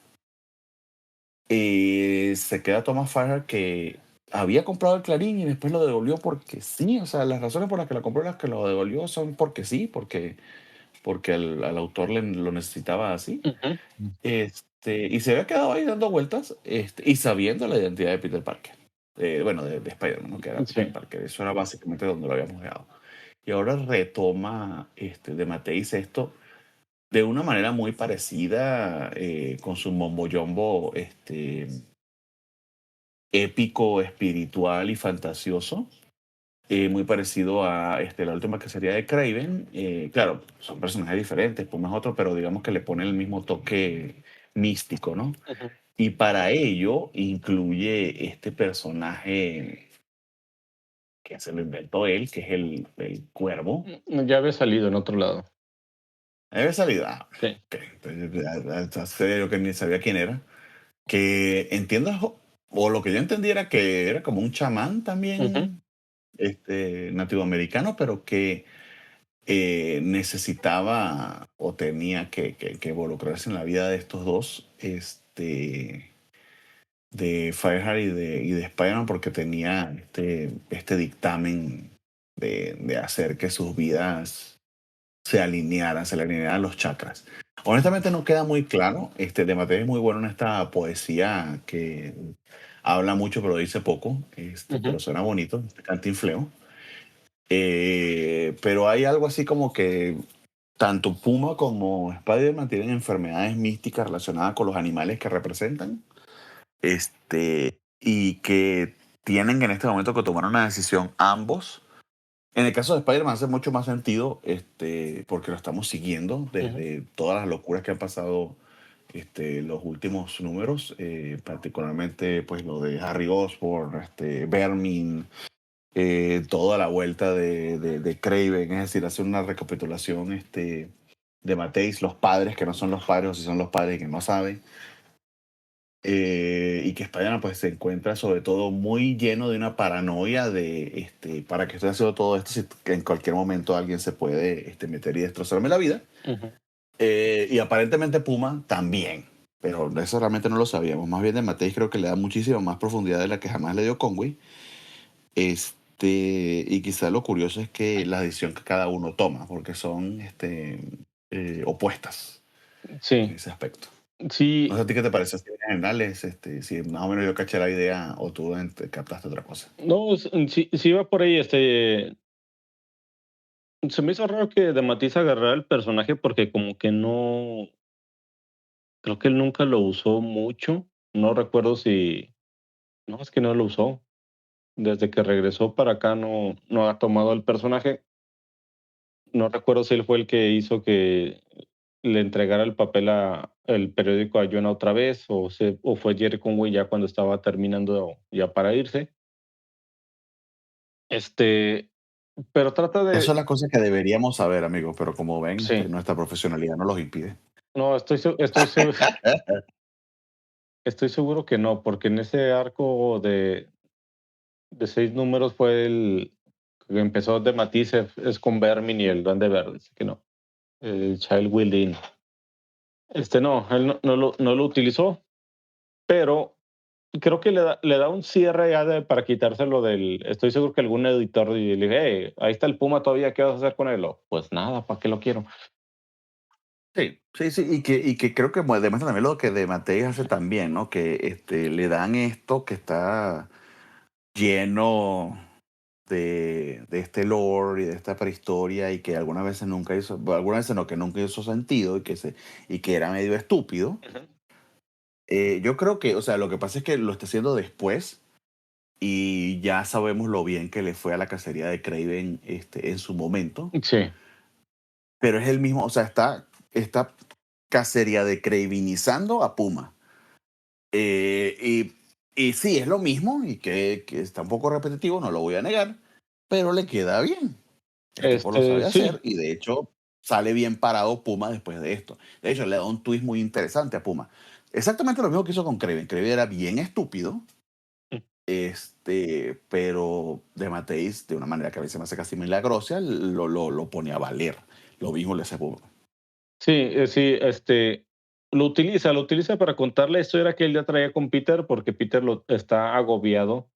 Se queda Thomas Farrar, que había comprado el Clarín y después lo devolvió porque sí. O sea, las razones por las que lo compró y las que lo devolvió son porque sí, porque al autor lo necesitaba así. ujú. Y se había quedado ahí dando vueltas, y sabiendo la identidad de Peter Parker. Bueno, de Spider-Man, ¿no? Que era Peter Sí. Parker. Eso era básicamente donde lo habíamos dejado. Y ahora retoma de Mateis esto de una manera muy parecida, con su mombo jumbo épico, espiritual y fantasioso. Muy parecido a la última que sería de Craven. Claro, son personajes diferentes, Puma es otro, pero digamos que le pone el mismo toque místico, ¿no? Ujú. Y para ello incluye este personaje que se lo inventó él, que es el cuervo. Ya había salido en otro lado. Había salido, Sí. ok, entonces, yo que ni sabía quién era. Que entiendo, o lo que yo entendí era que era como un chamán Ujú, también, nativoamericano, pero que necesitaba o tenía que involucrarse en la vida de estos dos, de Fireheart y de Spider-Man, porque tenía este dictamen de hacer que sus vidas se le alinearan los chakras. Honestamente no queda muy claro. De Mateo es muy bueno en esta poesía que habla mucho pero dice poco, pero ujú. suena bonito, este cantinfleo. Pero hay algo así como que tanto Puma como Spider-Man tienen enfermedades místicas relacionadas con los animales que representan, y que tienen en este momento que tomar una decisión ambos. En el caso de Spider-Man hace mucho más sentido, porque lo estamos siguiendo Ujú, desde todas las locuras que han pasado, los últimos números, particularmente pues lo de Harry Osborn, Vermin, toda la vuelta de Kraven, es decir, hacer una recapitulación, de Mateis, los padres que no son los padres o si son los padres que no saben, y que Spider-Man pues se encuentra sobre todo muy lleno de una paranoia de, ¿para qué estoy haciendo todo esto si en cualquier momento alguien se puede, meter y destrozarme la vida? ujú. Y aparentemente Puma también, pero eso realmente no lo sabíamos. Más bien de Mateis creo que le da muchísima más profundidad de la que jamás le dio Conway. Y quizá lo curioso es que la decisión que cada uno toma, porque son, opuestas en Sí, ese aspecto. No sé sí. a ti qué te parece, si en general si más o menos yo caché la idea o tú captaste otra cosa. No, sí, sí va por ahí. Se me hizo raro que de Matisse agarrara el personaje porque como que no, creo que él nunca lo usó mucho. No recuerdo si, no, es que no lo usó. Desde que regresó para acá no ha tomado el personaje. No recuerdo si él fue el que hizo que le entregara el papel el periódico a Jonah otra vez, o fue Jerry Conway ya cuando estaba terminando ya para irse. Este, pero trata Esas de, son las cosas que deberíamos saber, amigos, pero como ven, sí, nuestra profesionalidad nos los impide. no, estoy seguro que no, porque en ese arco de 6 números fue el que empezó de Matisse, es con Vermin y el Duende Verde, así que no, el Child Within. No, él no lo utilizó, pero creo que le da un cierre ya para quitárselo del. Estoy seguro que algún editor le dije, hey, ahí está el Puma todavía, ¿qué vas a hacer con él? Pues nada, ¿para qué lo quiero? Sí, sí, sí, y que creo que demuestra también lo que de Matei hace también, ¿no? Que le dan esto que está lleno de este lore y de esta prehistoria y que algunas veces nunca hizo, bueno, algunas veces no, que nunca hizo sentido y que era medio estúpido. Ujú. Yo creo que, o sea, lo que pasa es que lo está haciendo después y ya sabemos lo bien que le fue a la cacería de Kraven, en su momento, Sí, pero es el mismo, o sea, esta cacería de Kravenizando a Puma. Y sí, es lo mismo y que está un poco repetitivo, no lo voy a negar, pero le queda bien. El tipo lo sabe sí, hacer y de hecho sale bien parado Puma después de esto. De hecho, le da un twist muy interesante a Puma. Exactamente lo mismo que hizo con Kraven. Kraven era bien estúpido, pero de Mateis, de una manera que a veces me hace casi milagrosa, lo pone a valer. Lo mismo le hace a Puma. sí, sí, lo utiliza para contar la historia que él ya traía con Peter, porque Peter está agobiado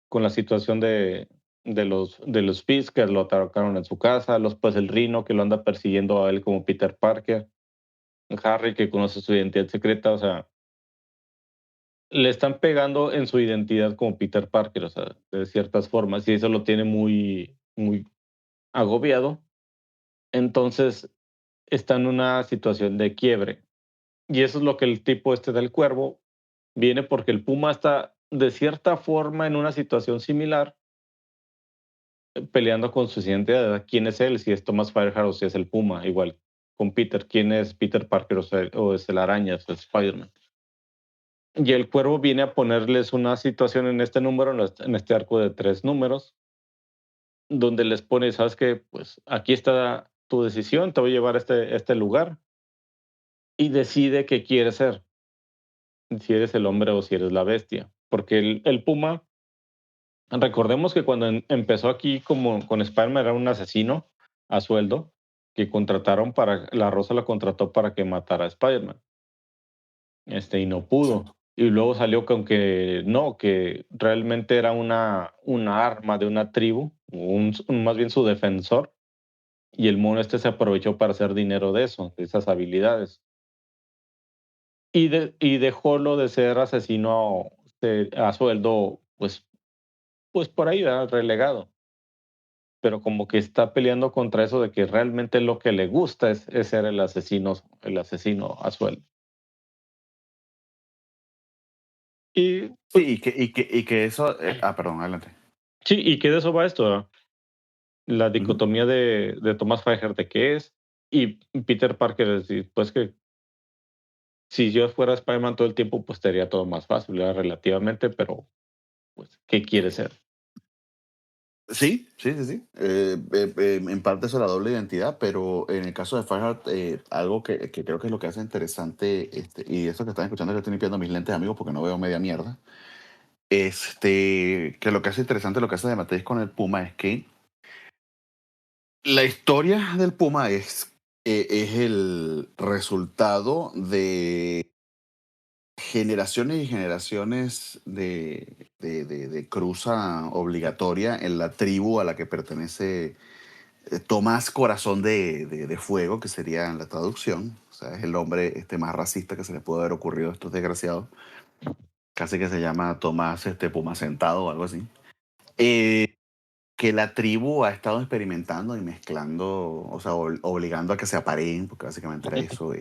con la situación de los Peace que lo atacaron en su casa, pues el Rino que lo anda persiguiendo a él como Peter Parker, Harry que conoce su identidad secreta, o sea, le están pegando en su identidad como Peter Parker, o sea, de ciertas formas, y eso lo tiene muy, muy agobiado. Entonces, está en una situación de quiebre. Y eso es lo que el tipo del cuervo viene porque el Puma está de cierta forma en una situación similar, peleando con su identidad. ¿Quién es él? Si es Thomas Fireheart o si es el Puma, igual con Peter. ¿Quién es Peter Parker o es el araña, es el Spider-Man? Y el cuervo viene a ponerles una situación en este número, en este arco de 3 números, donde les pone, ¿sabes qué? Pues aquí está tu decisión, te voy a llevar a este lugar y decide qué quieres ser, si eres el hombre o si eres la bestia. Porque el Puma, recordemos que cuando empezó aquí como con Spider-Man era un asesino a sueldo que la Rosa la contrató para que matara a Spider-Man. Y no pudo. Exacto. Y luego salió con que no, que realmente era una arma de una tribu, más bien su defensor, y el mono se aprovechó para hacer dinero de eso, de esas habilidades. Y dejó lo de ser asesino a sueldo, pues por ahí, ¿verdad? Relegado. pero como que está peleando contra eso de que realmente lo que le gusta es ser el asesino a sueldo. Y pues Sí, y que eso, perdón, adelante. sí, y que de eso va esto, ¿verdad? La Ujú. dicotomía de Thomas Fireheart de qué es, y Peter Parker es decir, pues que si yo fuera Spider-Man todo el tiempo, pues sería todo más fácil, ¿verdad? Relativamente, pero pues, ¿qué quiere ser? Sí, sí, sí, sí. En parte eso es la doble identidad, pero en el caso de Fireheart, algo que creo que es lo que hace interesante, y eso que están escuchando, que estoy limpiando mis lentes, amigos, porque no veo media mierda, que lo que hace interesante, lo que hace de Matei con el Puma es que la historia del Puma es el resultado de generaciones y generaciones de cruza obligatoria en la tribu a la que pertenece Tomás Corazón de Fuego, que sería en la traducción. O sea, es el hombre más racista que se le puede haber ocurrido a estos desgraciados. Casi que se llama Tomás Puma Sentado o algo así. Eh, que la tribu ha estado experimentando y mezclando, o sea, obligando a que se apareen, porque básicamente era eso,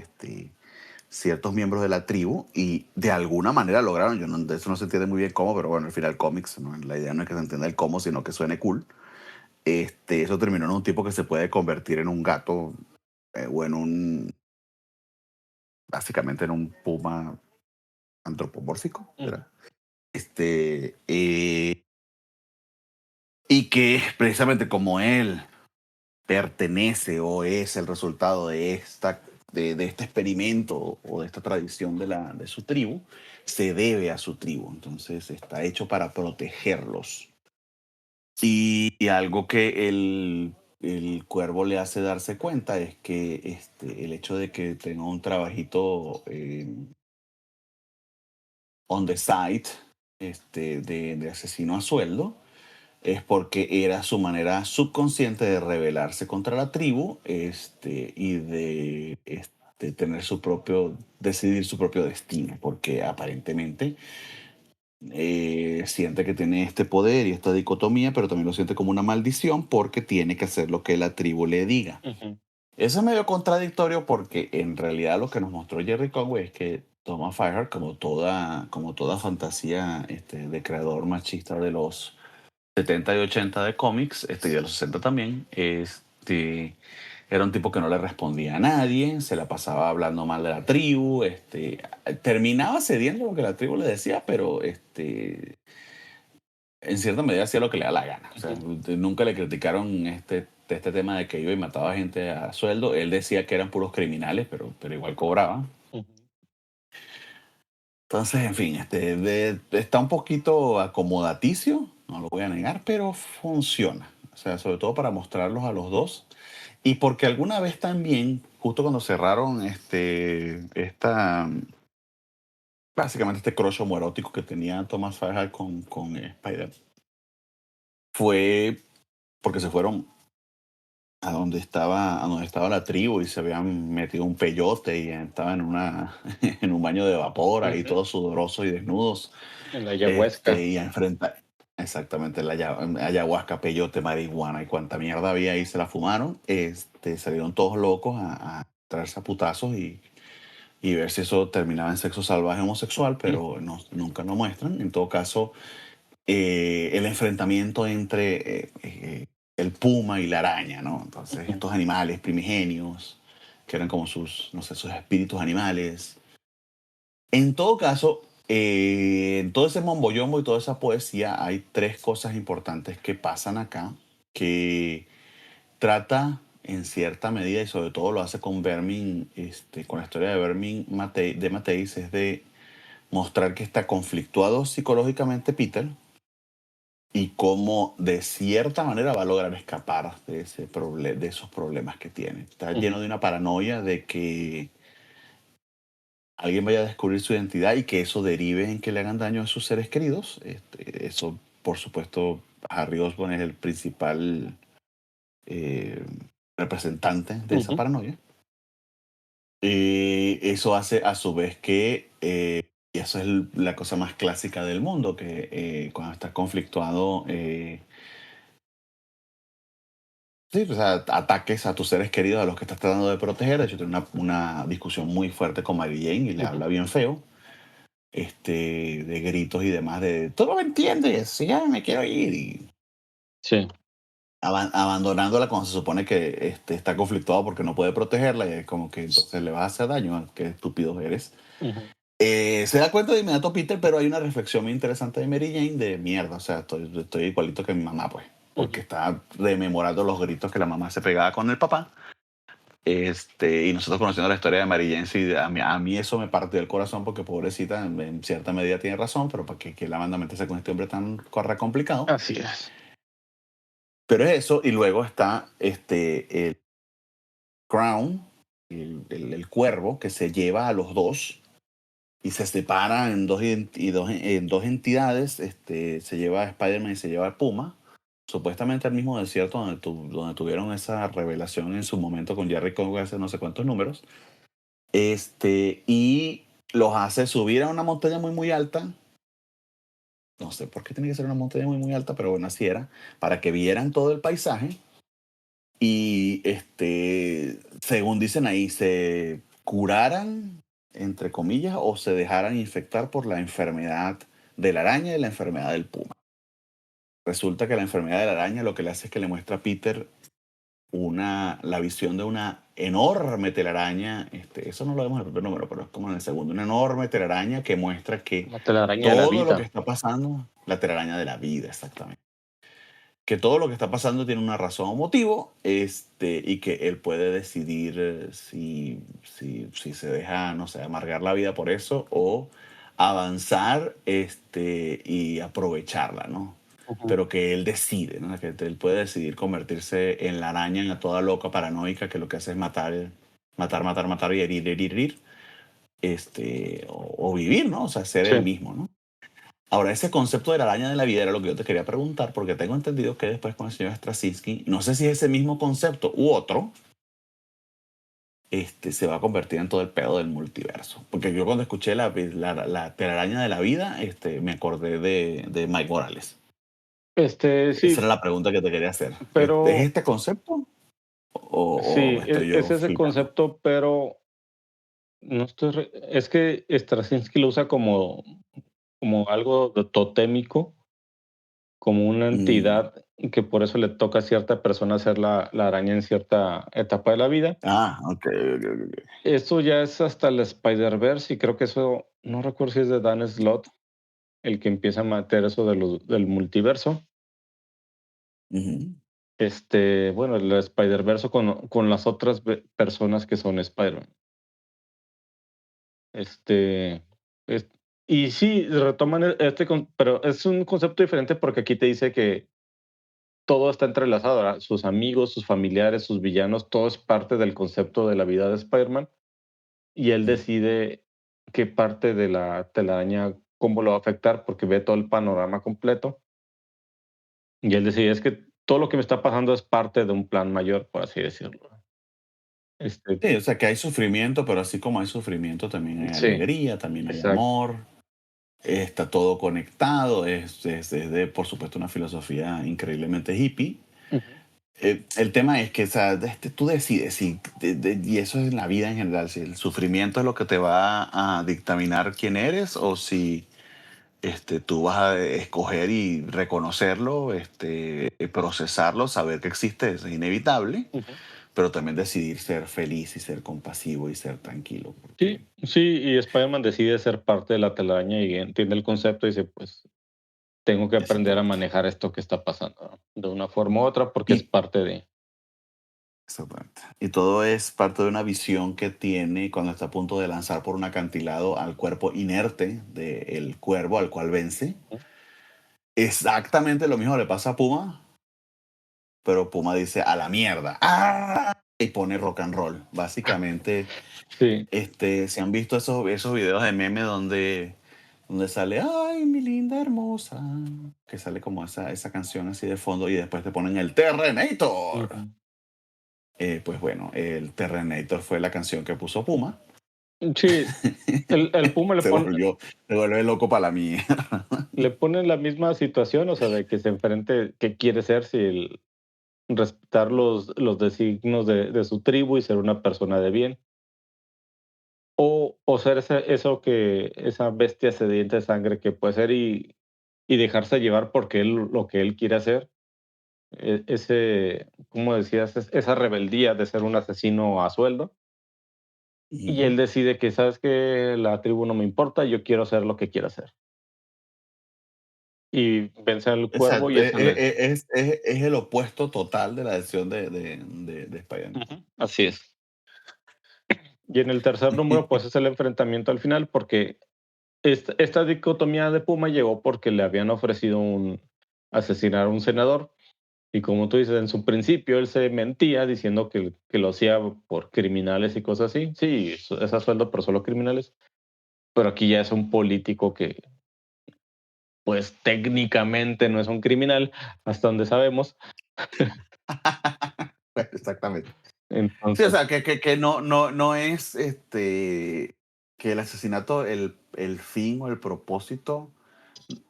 ciertos miembros de la tribu, y de alguna manera lograron, de eso no se entiende muy bien cómo, pero bueno, al final cómics, ¿no? La idea no es que se entienda el cómo, sino que suene cool. Eso terminó en un tipo que se puede convertir en un gato, o básicamente en un puma antropomórfico, Ujú, ¿verdad? Y que precisamente como él pertenece o es el resultado de este experimento o de esta tradición de su tribu, se debe a su tribu. Entonces está hecho para protegerlos. Y algo que el cuervo le hace darse cuenta es que el hecho de que tenga un trabajito on the side, de asesino a sueldo, es porque era su manera subconsciente de rebelarse contra la tribu, y de tener decidir su propio destino, porque aparentemente siente que tiene este poder y esta dicotomía, pero también lo siente como una maldición porque tiene que hacer lo que la tribu le diga. ujú, Eso es medio contradictorio porque en realidad lo que nos mostró Jerry Conway es que Thomas Fireheart, como toda fantasía de creador machista de los 70 y 80 de cómics, y de los 60 también, era un tipo que no le respondía a nadie, se la pasaba hablando mal de la tribu, terminaba cediendo lo que la tribu le decía, pero en cierta medida hacía lo que le da la gana. O sea, ujú, nunca le criticaron este tema de que iba y mataba gente a sueldo. Él decía que eran puros criminales, pero igual cobraba. ujú, Entonces, en fin, está un poquito acomodaticio, no lo voy a negar, pero funciona. O sea, sobre todo para mostrarlos a los dos. Y porque alguna vez también, justo cuando cerraron básicamente este crush homoerótico que tenía Thomas Fireheart con Spider, fue porque se fueron a donde estaba la tribu y se habían metido un peyote y estaban en un baño de vapor, ahí ujú. todos sudorosos y desnudos, En la ayahuasca. y a enfrentar exactamente ayahuasca, peyote, marihuana y cuanta mierda había ahí se la fumaron, salieron todos locos a traerse a putazos y ver si eso terminaba en sexo salvaje homosexual, Mm, pero no, nunca lo muestran. En todo caso, el enfrentamiento entre el puma y la araña, ¿no? Entonces, ujú, estos animales primigenios, que eran como no sé, sus espíritus animales. En todo caso, en todo ese momboyombo y toda esa poesía, hay tres cosas importantes que pasan acá, que trata en cierta medida, y sobre todo lo hace con Vermin, con la historia de Vermin de Mateis, es de mostrar que está conflictuado psicológicamente Peter, y cómo de cierta manera va a lograr escapar de esos problemas que tiene. Está ujú, lleno de una paranoia de que alguien vaya a descubrir su identidad y que eso derive en que le hagan daño a sus seres queridos. Eso, por supuesto, Harry Osborn es el principal eh, representante de esa ujú, paranoia. Eso hace a su vez y eso es la cosa más clásica del mundo, que cuando estás conflictuado, Sí, o sea, ataques a tus seres queridos a los que estás tratando de proteger. De hecho, tiene una discusión muy fuerte con Mary Jane y le Ujú. habla bien feo, de gritos y demás, de tú no me entiendes, ya me quiero ir. Y Sí. abandonándola cuando se supone que está conflictuado porque no puede protegerla, y es como que entonces le vas a hacer daño, qué estúpido eres. Ujú. Se da cuenta de inmediato Peter, pero hay una reflexión muy interesante de Mary Jane de mierda, o sea, estoy igualito que mi mamá, pues, porque Ujú. está rememorando los gritos que la mamá se pegaba con el papá. Y nosotros conociendo la historia de Mary Jane, sí, a mí eso me partió el corazón porque pobrecita, en cierta medida tiene razón, pero para que la banda meterse con este hombre tan complicado. Así es. Pero es eso, y luego está el Crown, el cuervo, que se lleva a los dos y se separa en dos entidades. Se lleva a Spider-Man y se lleva a Puma, supuestamente al mismo desierto donde tuvieron esa revelación en su momento con Jerry Conway hace no sé cuántos números. Y los hace subir a una montaña muy, muy alta. No sé por qué tiene que ser una montaña muy, muy alta, pero bueno, así era, para que vieran todo el paisaje y, según dicen ahí, se curaran, entre comillas, o se dejaran infectar por la enfermedad de la araña y la enfermedad del puma. Resulta que la enfermedad de la araña lo que le hace es que le muestra a Peter la visión de una enorme telaraña. Eso no lo vemos en el primer número, pero es como en el segundo, una enorme telaraña que muestra que La telaraña de la todo lo que vida. está pasando, la telaraña de la vida, exactamente, que todo lo que está pasando tiene una razón o motivo, y que él puede decidir si se deja, no sé, amargar la vida por eso o avanzar, y aprovecharla, ¿no? Ujú. Pero que él decide, ¿no? Que él puede decidir convertirse en la araña, en la toda loca paranoica que lo que hace es matar, matar, matar, matar y herir, herir, herir, o vivir, ¿no? O sea, ser Sí. él mismo, ¿no? Ahora, ese concepto de la araña de la vida era lo que yo te quería preguntar, porque tengo entendido que después con el señor Straczynski, no sé si es ese mismo concepto u otro, se va a convertir en todo el pedo del multiverso. Porque yo cuando escuché la telaraña de la vida, me acordé de Mike Morales. Esa Sí, era la pregunta que te quería hacer. ¿Es pero este concepto sí, o estoy es yo ese flipando? concepto, pero no estoy es que Straczynski lo usa como algo de totémico, como una Mm. entidad que por eso le toca a cierta persona ser la araña en cierta etapa de la vida. Ok, ok, ok, ok. Eso ya es hasta el Spider-Verse, y creo que eso, no recuerdo si es de Dan Slott, el que empieza a meter eso del multiverso. Ujú. Bueno, el Spider-Verse con las otras personas que son Spider-Man. Este, es y sí, retoman pero es un concepto diferente porque aquí te dice que todo está entrelazado, ¿verdad? Sus amigos, sus familiares, sus villanos, todo es parte del concepto de la vida de Spider-Man, y él Mm. decide qué parte de la telaraña, cómo lo va a afectar, porque ve todo el panorama completo, y él decide: "Es que todo lo que me está pasando es parte de un plan mayor", por así decirlo. Este, Sí, o sea que hay sufrimiento, pero así como hay sufrimiento, también hay sí, alegría, también hay exacto. amor. Está todo conectado, es de, por supuesto, una filosofía increíblemente hippie. Ujú. El tema es que, o sea, tú decides, y eso es en la vida en general, si el sufrimiento es lo que te va a dictaminar quién eres o si, tú vas a escoger y reconocerlo, procesarlo, saber que existe, eso es inevitable, Ujú. pero también decidir ser feliz y ser compasivo y ser tranquilo, porque Sí, sí, y Spider-Man decide ser parte de la telaraña y entiende el concepto y dice, pues tengo que aprender a exactamente. manejar esto que está pasando, ¿no? De una forma u otra porque es Y parte de... Exactamente. Y todo es parte de una visión que tiene cuando está a punto de lanzar por un acantilado al cuerpo inerte del cuervo al cual vence. Ujú. Exactamente lo mismo le pasa a Puma, pero Puma dice a la mierda. ¡Ah! Y pone rock and roll. Básicamente, Sí, se han visto esos videos de meme donde sale, ay, mi linda hermosa, que sale como esa canción así de fondo y después te ponen el Terrenator. ujú. Pues bueno, el Terrenator fue la canción que puso Puma. Sí, el Puma Se volvió, se vuelve loco para la mía. le pone la misma situación, o sea, de que se enfrente, ¿qué quiere ser si respetar los designios de su tribu y ser una persona de bien. O ser esa bestia sedienta de sangre que puede ser y dejarse llevar porque lo que él quiere hacer. ¿Cómo decías? Esa rebeldía de ser un asesino a sueldo. Y Ujú. él decide que, ¿sabes que la tribu no me importa, yo quiero hacer lo que quiero hacer? Y vence al cuervo Exacto, y esa le es el opuesto total de la decisión de Spider-Man. Ujú, así es. Y en el tercer número, pues, es el enfrentamiento al final, porque esta dicotomía de Puma llegó porque le habían ofrecido asesinar a un senador. Y como tú dices, en su principio él se mentía diciendo que lo hacía por criminales y cosas así. Sí, es a sueldo, pero solo criminales. Pero aquí ya es un político que, pues, técnicamente no es un criminal, hasta donde sabemos. Exactamente. Sí, o Entonces, sea, que no es que el asesinato, el fin o el propósito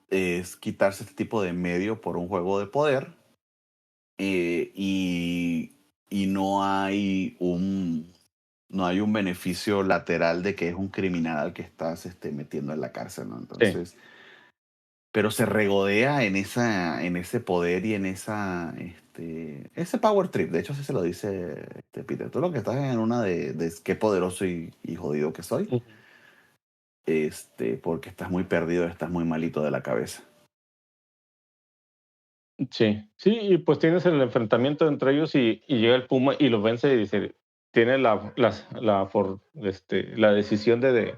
es quitarse este tipo de medio por un juego de poder, y, y no hay un beneficio lateral de que es un criminal al que estás metiendo en la cárcel, ¿no? sí. Entonces, pero se regodea en ese poder y en ese power trip. De hecho, así se lo dice Peter. Tú lo que estás en una de qué poderoso y jodido que soy, Ujú. porque estás muy perdido, estás muy malito de la cabeza. Sí, sí, y pues tienes el enfrentamiento entre ellos y llega el Puma y lo vence y dice, tiene la decisión de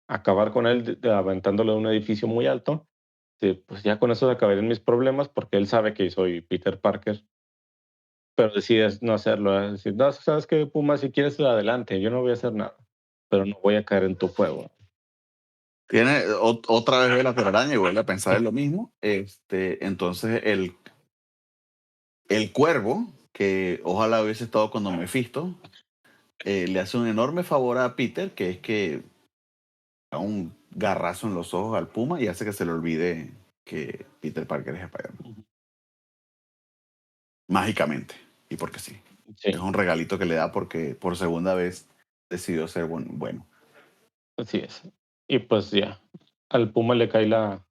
acabar con él aventándolo de un edificio muy alto. Sí, pues ya con eso acabarían mis problemas porque él sabe que soy Peter Parker, pero decides no hacerlo. Decir, no, sabes qué, Puma, si quieres adelante, yo no voy a hacer nada, pero no voy a caer en tu fuego. Otra vez ve la telaraña y vuelve a pensar en lo mismo. Entonces el cuervo, que ojalá hubiese estado cuando Mephisto, le hace un enorme favor a Peter, que es que da un garrazo en los ojos al Puma y hace que se le olvide que Peter Parker es Spider-Man. Ujú. Mágicamente. Y porque sí. Es Sí, un regalito que le da porque por segunda vez decidió ser bueno. así es. Y pues ya, al Puma le cae la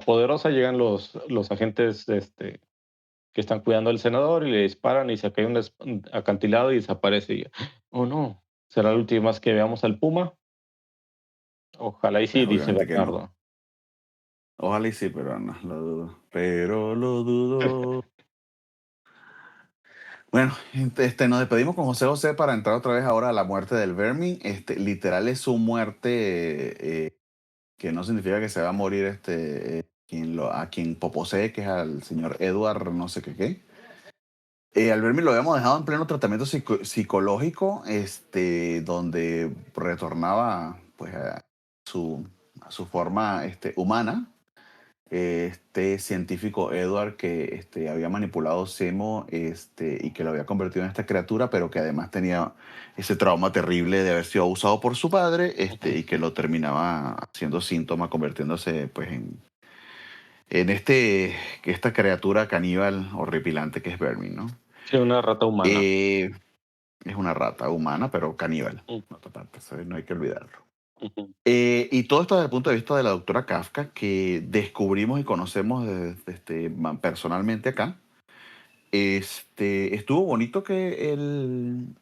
poderosa, llegan los agentes que están cuidando al senador y le disparan y se cae un acantilado y desaparece. Y, oh no, será la última vez que veamos al Puma. Ojalá y sí, Pues dice obviamente que no. Bernardo. Ojalá y sí, pero no, lo dudo. Pero lo dudo. Bueno, nos despedimos con José José para entrar otra vez ahora a la muerte del Vermin. Literal es su muerte, que no significa que se va a morir a quien poposee, que es al señor Edward, no sé qué. Al Vermin lo habíamos dejado en pleno tratamiento psicológico, donde retornaba pues a su forma humana. Este científico Edward que había manipulado Semo, y que lo había convertido en esta criatura, pero que además tenía ese trauma terrible de haber sido abusado por su padre, Ujú. y que lo terminaba haciendo síntoma, convirtiéndose pues en esta criatura caníbal horripilante que es Vermin, ¿no? Sí, una rata humana. Eh, es una rata humana, pero caníbal. Ujú, No, eso no hay que olvidarlo. ujú. Y todo esto desde el punto de vista de la doctora Kafka, que descubrimos y conocemos personalmente acá. Estuvo bonito que el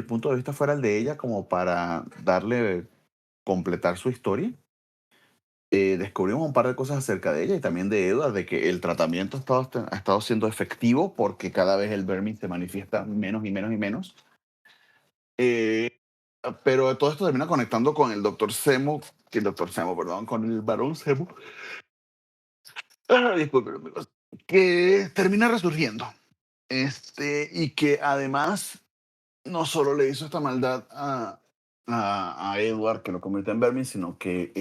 punto de vista fuera el de ella, como para completar su historia. Descubrimos un par de cosas acerca de ella y también de Edward, de que el tratamiento ha estado siendo efectivo porque cada vez el vermin se manifiesta menos y menos y menos. Eh, pero todo esto termina conectando con el doctor Semo, perdón, con el varón Semo. Disculpen, amigos. Que termina resurgiendo. Y que además no solo le hizo esta maldad a Edward, que lo convierte en Vermin, sino que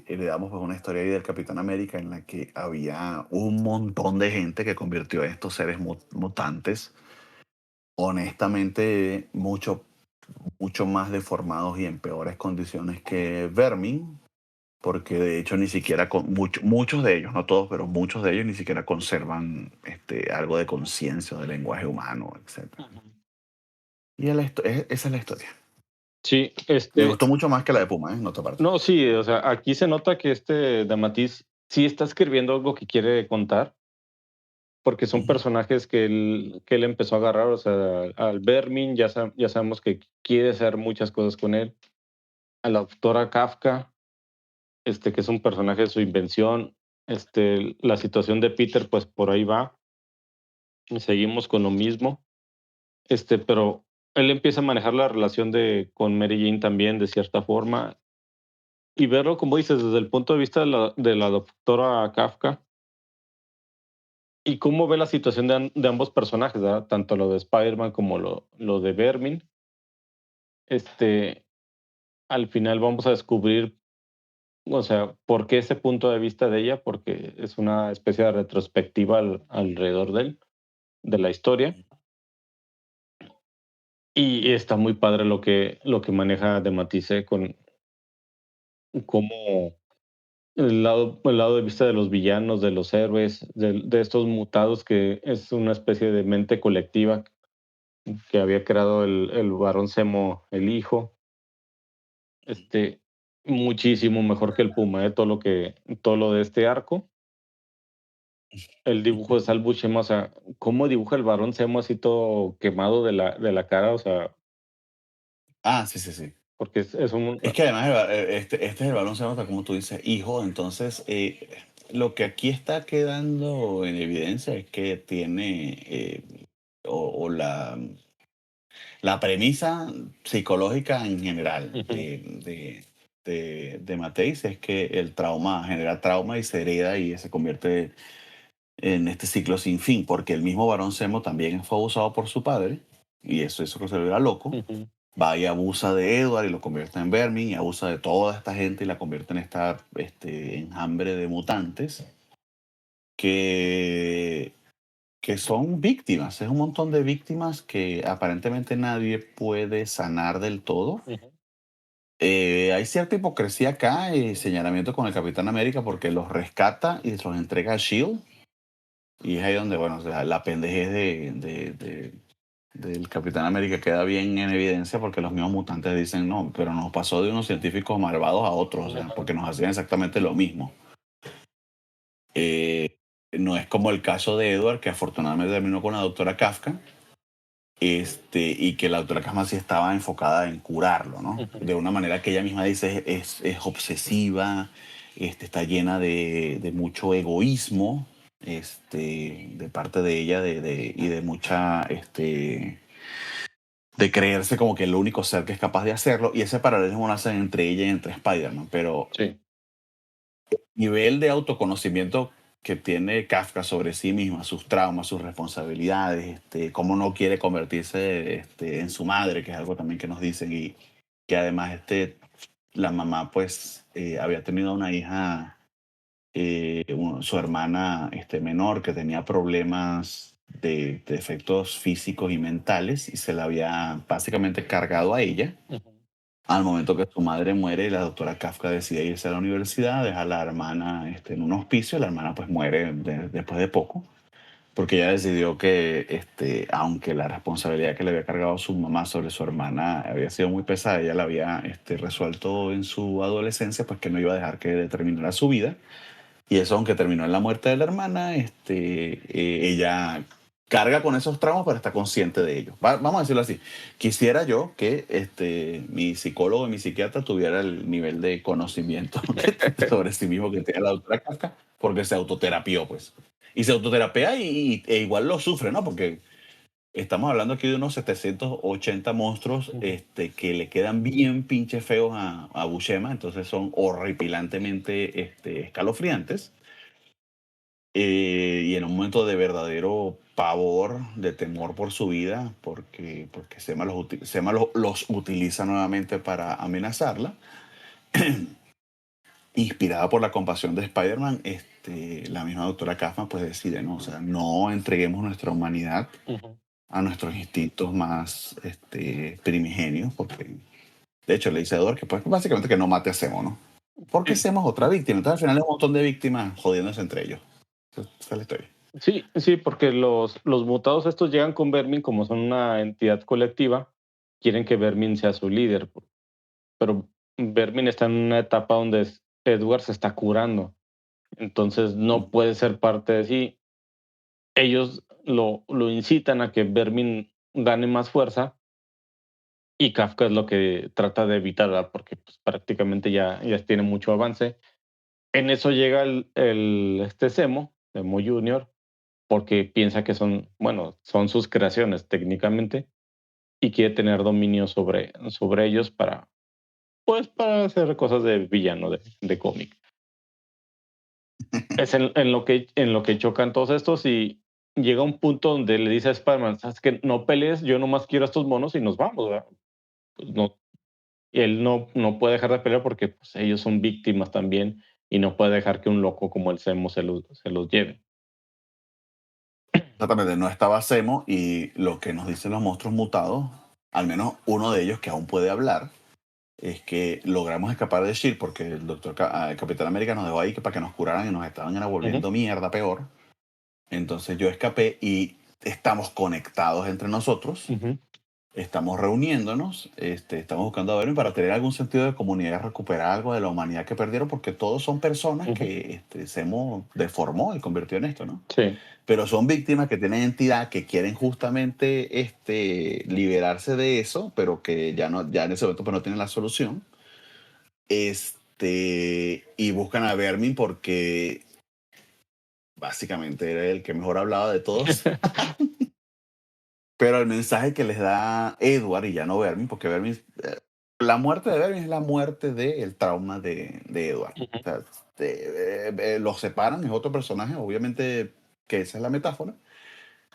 le damos pues, una historia ahí del Capitán América en la que había un montón de gente que convirtió a estos seres mutantes, honestamente, mucho más deformados y en peores condiciones que Vermin. porque de hecho ni siquiera muchos de ellos, no todos, pero muchos de ellos ni siquiera conservan algo de conciencia o de lenguaje humano, etcétera. Ujú. Y esa es la historia. Sí, Me gustó mucho más que la de Puma, en otra parte. no, sí, o sea, aquí se nota que de Matisse sí está escribiendo algo que quiere contar, porque son Ujú. personajes que él empezó a agarrar, o sea, al Bermin ya sabemos que quiere hacer muchas cosas con él, a la doctora Kafka, que es un personaje de su invención, la situación de Peter, pues por ahí va, y seguimos con lo mismo, pero él empieza a manejar la relación con Mary Jane también de cierta forma, y verlo, como dices, desde el punto de vista de la doctora Kafka, y cómo ve la situación de ambos personajes, ¿verdad? Tanto lo de Spider-Man como lo de Vermin. Este, Al final vamos a descubrir, o sea, por qué ese punto de vista de ella, porque es una especie de retrospectiva alrededor de la historia. Y está muy padre lo que maneja de Matisse con cómo el lado de vista de los villanos, de los héroes, de estos mutados, que es una especie de mente colectiva que había creado el Barón Zemo, el hijo. este, Muchísimo mejor que el Puma, todo lo de este arco. El dibujo de Sal Buscema, o sea, cómo dibuja el Barón Zemo así todo quemado de la cara, o sea, Ah, sí, sí, sí. porque es un... Es que además este es el balón se nota, como tú dices, hijo. Entonces, lo que aquí está quedando en evidencia es que tiene, o la premisa psicológica en general Ujú, de Mateis es que el trauma genera trauma y se hereda y se convierte en este ciclo sin fin, porque el mismo Barón Zemo también fue abusado por su padre, y eso que se lo era loco, ujú, va y abusa de Edward y lo convierte en Vermin, y abusa de toda esta gente y la convierte en esta enjambre de mutantes que, que son víctimas. Es un montón de víctimas que aparentemente nadie puede sanar del todo. ujú, Hay cierta hipocresía acá y señalamiento con el Capitán América porque los rescata y los entrega a Shield. Y es ahí donde, bueno, o sea, la pendejez del Capitán América queda bien en evidencia porque los mismos mutantes dicen, no, pero nos pasó de unos científicos malvados a otros, o sea, ujú, porque nos hacían exactamente lo mismo. Eh, no es como el caso de Edward, que afortunadamente terminó con la doctora Kafka, y que la doctora Kafka sí estaba enfocada en curarlo, ¿no? ujú, De una manera que ella misma dice es obsesiva, está llena de mucho egoísmo, de parte de ella y de mucha, de creerse como que el único ser que es capaz de hacerlo, y ese paralelismo lo hacen entre ella y entre Spider-Man, pero sí. nivel de autoconocimiento que tiene Kafka sobre sí misma, sus traumas, sus responsabilidades, cómo no quiere convertirse en su madre, que es algo también que nos dicen, y que además la mamá pues había tenido una hija, su hermana menor, que tenía problemas de efectos físicos y mentales, y se la había básicamente cargado a ella. Ujú, Al momento que su madre muere, la doctora Kafka decide irse a la universidad, deja a la hermana en un hospicio. La hermana pues muere después de poco, porque ella decidió que, aunque la responsabilidad que le había cargado su mamá sobre su hermana había sido muy pesada, ella la había resuelto en su adolescencia, pues que no iba a dejar que determinara su vida. Y eso, aunque terminó en la muerte de la hermana, ella carga con esos traumas, pero está consciente de ellos. Vamos a decirlo así. Quisiera yo que mi psicólogo y mi psiquiatra tuviera el nivel de conocimiento sobre sí mismo que tiene la doctora Kafka, porque se autoterapió, pues. Y se autoterapia e igual lo sufre, ¿no? Porque estamos hablando aquí de unos 780 monstruos ujú, que le quedan bien pinche feos a Buscema, entonces son horripilantemente escalofriantes. Y en un momento de verdadero pavor, de temor por su vida, porque Sema los utiliza nuevamente para amenazarla, inspirada por la compasión de Spider-Man, la misma doctora Kaufman pues decide, ¿no? O sea, no entreguemos nuestra humanidad ujú. a nuestros instintos más primigenios, porque de hecho le dice a Edward que pues básicamente que no mate a Zemo, ¿no? porque Sí, Semo es otra víctima. Entonces al final es un montón de víctimas jodiéndose entre ellos. Esa es la historia. sí, sí, porque los mutados estos llegan con Vermin, como son una entidad colectiva, quieren que Vermin sea su líder, pero Vermin está en una etapa donde Edward se está curando, entonces no Mm. puede ser parte de sí. Ellos lo incitan a que Vermin gane más fuerza y Kafka es lo que trata de evitar, ¿verdad? Porque pues, prácticamente ya tiene mucho avance. En eso llega este Semo Junior, porque piensa que son, bueno, son sus creaciones técnicamente y quiere tener dominio sobre ellos para, pues, para hacer cosas de villano de cómic. Es en lo que chocan todos estos y llega un punto donde le dice a Spider-Man, ¿sabes qué? No pelees, yo nomás quiero a estos monos y nos vamos, ¿verdad? Pues no, y él no puede dejar de pelear porque pues, ellos son víctimas también y no puede dejar que un loco como el Zemo se los lleve. Exactamente, no estaba Semo y lo que nos dicen los monstruos mutados, al menos uno de ellos que aún puede hablar, es que logramos escapar de Shield porque el el Capitán América nos dejó ahí para que nos curaran y nos estaban era Ujú, volviendo mierda peor. Entonces yo escapé y estamos conectados entre nosotros, ujú, estamos reuniéndonos, estamos buscando a Vermin para tener algún sentido de comunidad, recuperar algo de la humanidad que perdieron, porque todos son personas ujú. que Semo deformó y convirtió en esto, ¿no? Sí. Pero son víctimas que tienen entidad, que quieren justamente liberarse de eso, pero que ya, no, ya en ese momento pues, no tienen la solución. Y buscan a Vermin porque básicamente era el que mejor hablaba de todos. Pero el mensaje que les da Edward y ya no Vermin, porque Vermin, la muerte de Vermin es la muerte del trauma de Edward. Ujú. O sea, los separan, es otro personaje, obviamente que esa es la metáfora,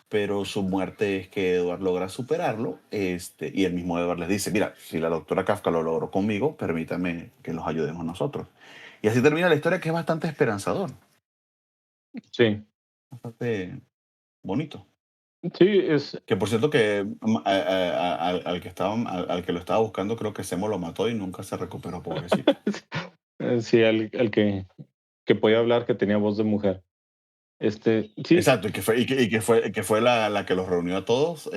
pero su muerte es que Edward logra superarlo, y el mismo Edward les dice, mira, si la doctora Kafka lo logró conmigo, permítame que los ayudemos nosotros. Y así termina la historia que es bastante esperanzador, Sí, bastante bonito. sí, es Que por cierto que al que al que lo estaba buscando creo que Semo lo mató y nunca se recuperó, pobrecito. sí, el que podía hablar, que tenía voz de mujer. Sí, Exacto, y que fue la que los reunió a todos,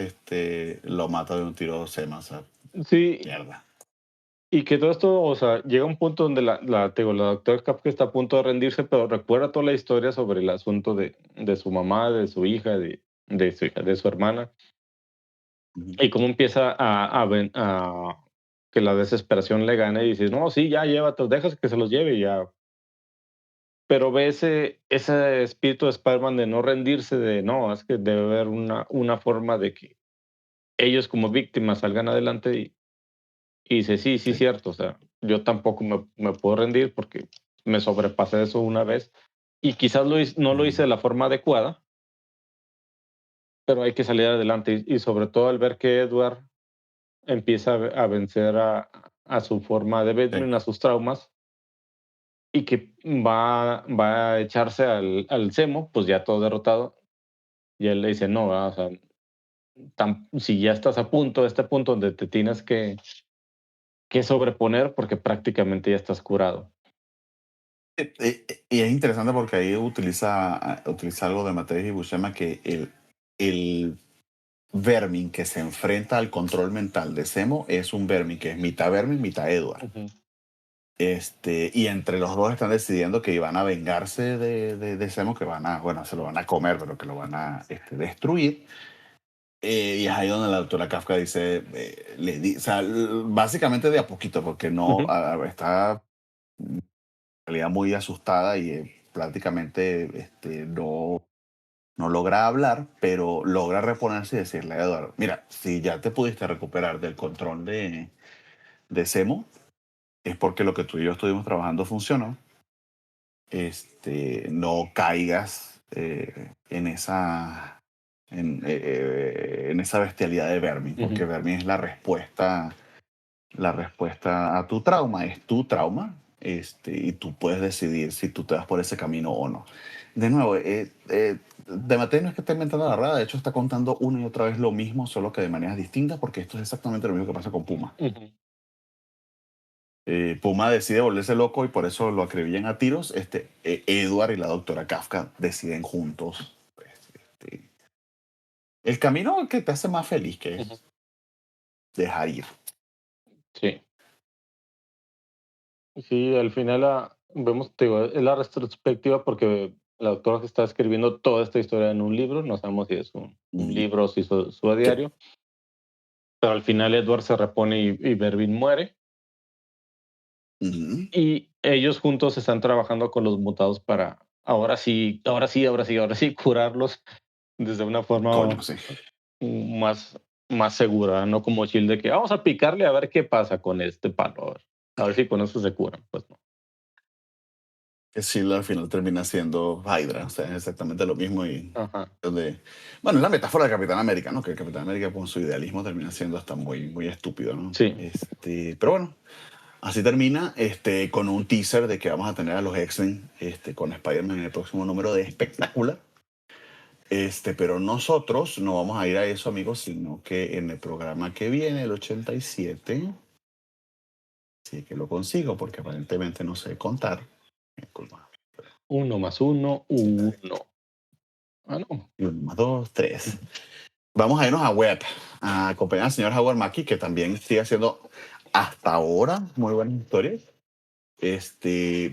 lo mata de un tiro Sema, o sea, sí, mierda. y que todo esto, o sea, llega un punto donde te digo, la doctora Kafka está a punto de rendirse, pero recuerda toda la historia sobre el asunto de su mamá, de su hija, de su hermana, Ujú. y cómo empieza a que la desesperación le gane y dices, no, sí, ya llévalos, dejas que se los lleve y ya. Pero ve ese espíritu de Spider-Man de no rendirse, de no, es que debe haber una forma de que ellos como víctimas salgan adelante y dice, sí, sí, Sí. cierto, o sea, yo tampoco me puedo rendir porque me sobrepasé eso una vez y quizás no lo hice Ujú. de la forma adecuada, pero hay que salir adelante y sobre todo al ver que Edward empieza a vencer a su forma de Sí. Batman, a sus traumas y que va a echarse al Zemo, pues ya todo derrotado, y él le dice, no, ¿verdad? O sea, si ya estás a punto, este punto donde te tienes que sobreponer porque prácticamente ya estás curado. Y es interesante porque ahí utiliza algo de Matei y Buscema que el Vermin que se enfrenta al control mental de Semo es un Vermin que es mitad Vermin, mitad Edward. Ujú, Y entre los dos están decidiendo que iban a vengarse de Semo, que bueno, se lo van a comer, pero que lo van a destruir. Y es ahí donde la doctora Kafka dice, o sea, básicamente de a poquito, porque no ujú, está en realidad muy asustada y prácticamente no logra hablar, pero logra reponerse y decirle a Eduardo, mira, si ya te pudiste recuperar del control de Semo, es porque lo que tú y yo estuvimos trabajando funcionó. No caigas en esa bestialidad de Vermin, porque ujú. Vermin es la respuesta a tu trauma, es tu trauma, y tú puedes decidir si tú te vas por ese camino o no. De nuevo, de Mateo no es que esté inventando la rada, de hecho está contando una y otra vez lo mismo, solo que de maneras distintas, porque esto es exactamente lo mismo que pasa con Puma. Ujú. Puma decide volverse loco y por eso lo acribillan a tiros. Edward y la doctora Kafka deciden juntos, pues, el camino que te hace más feliz, que Ujú. es dejar ir. Sí. Sí, al final vemos, te digo, es la retrospectiva porque la doctora que está escribiendo toda esta historia en un libro, no sabemos si es un Mm, libro o si su que- diario, pero al final Edward se repone y Bervin muere ujú. y ellos juntos están trabajando con los mutados para ahora sí curarlos desde una forma Coño, sí. más, más segura, no como Shield de que vamos a picarle a ver qué pasa con este palo, a ver si con eso se curan, pues no. Que Shield al final termina siendo Hydra, o sea, es exactamente lo mismo y Ajá. donde, bueno, es la metáfora de Capitán América, ¿no? Que el Capitán América con su idealismo termina siendo hasta muy, muy estúpido, ¿no? Sí. Pero bueno, así termina, con un teaser de que vamos a tener a los X-Men, con Spider-Man en el próximo número de Espectacular. Pero nosotros no vamos a ir a eso, amigos, sino que en el programa que viene, el 87, sí que lo consigo, porque aparentemente no sé contar. Disculpa. 1 más 1, 1. Ah, no. Y 1 más 2, 3. Vamos a irnos a web, a acompañar al señor Howard Mackie, que también sigue haciendo hasta ahora muy buenas historias.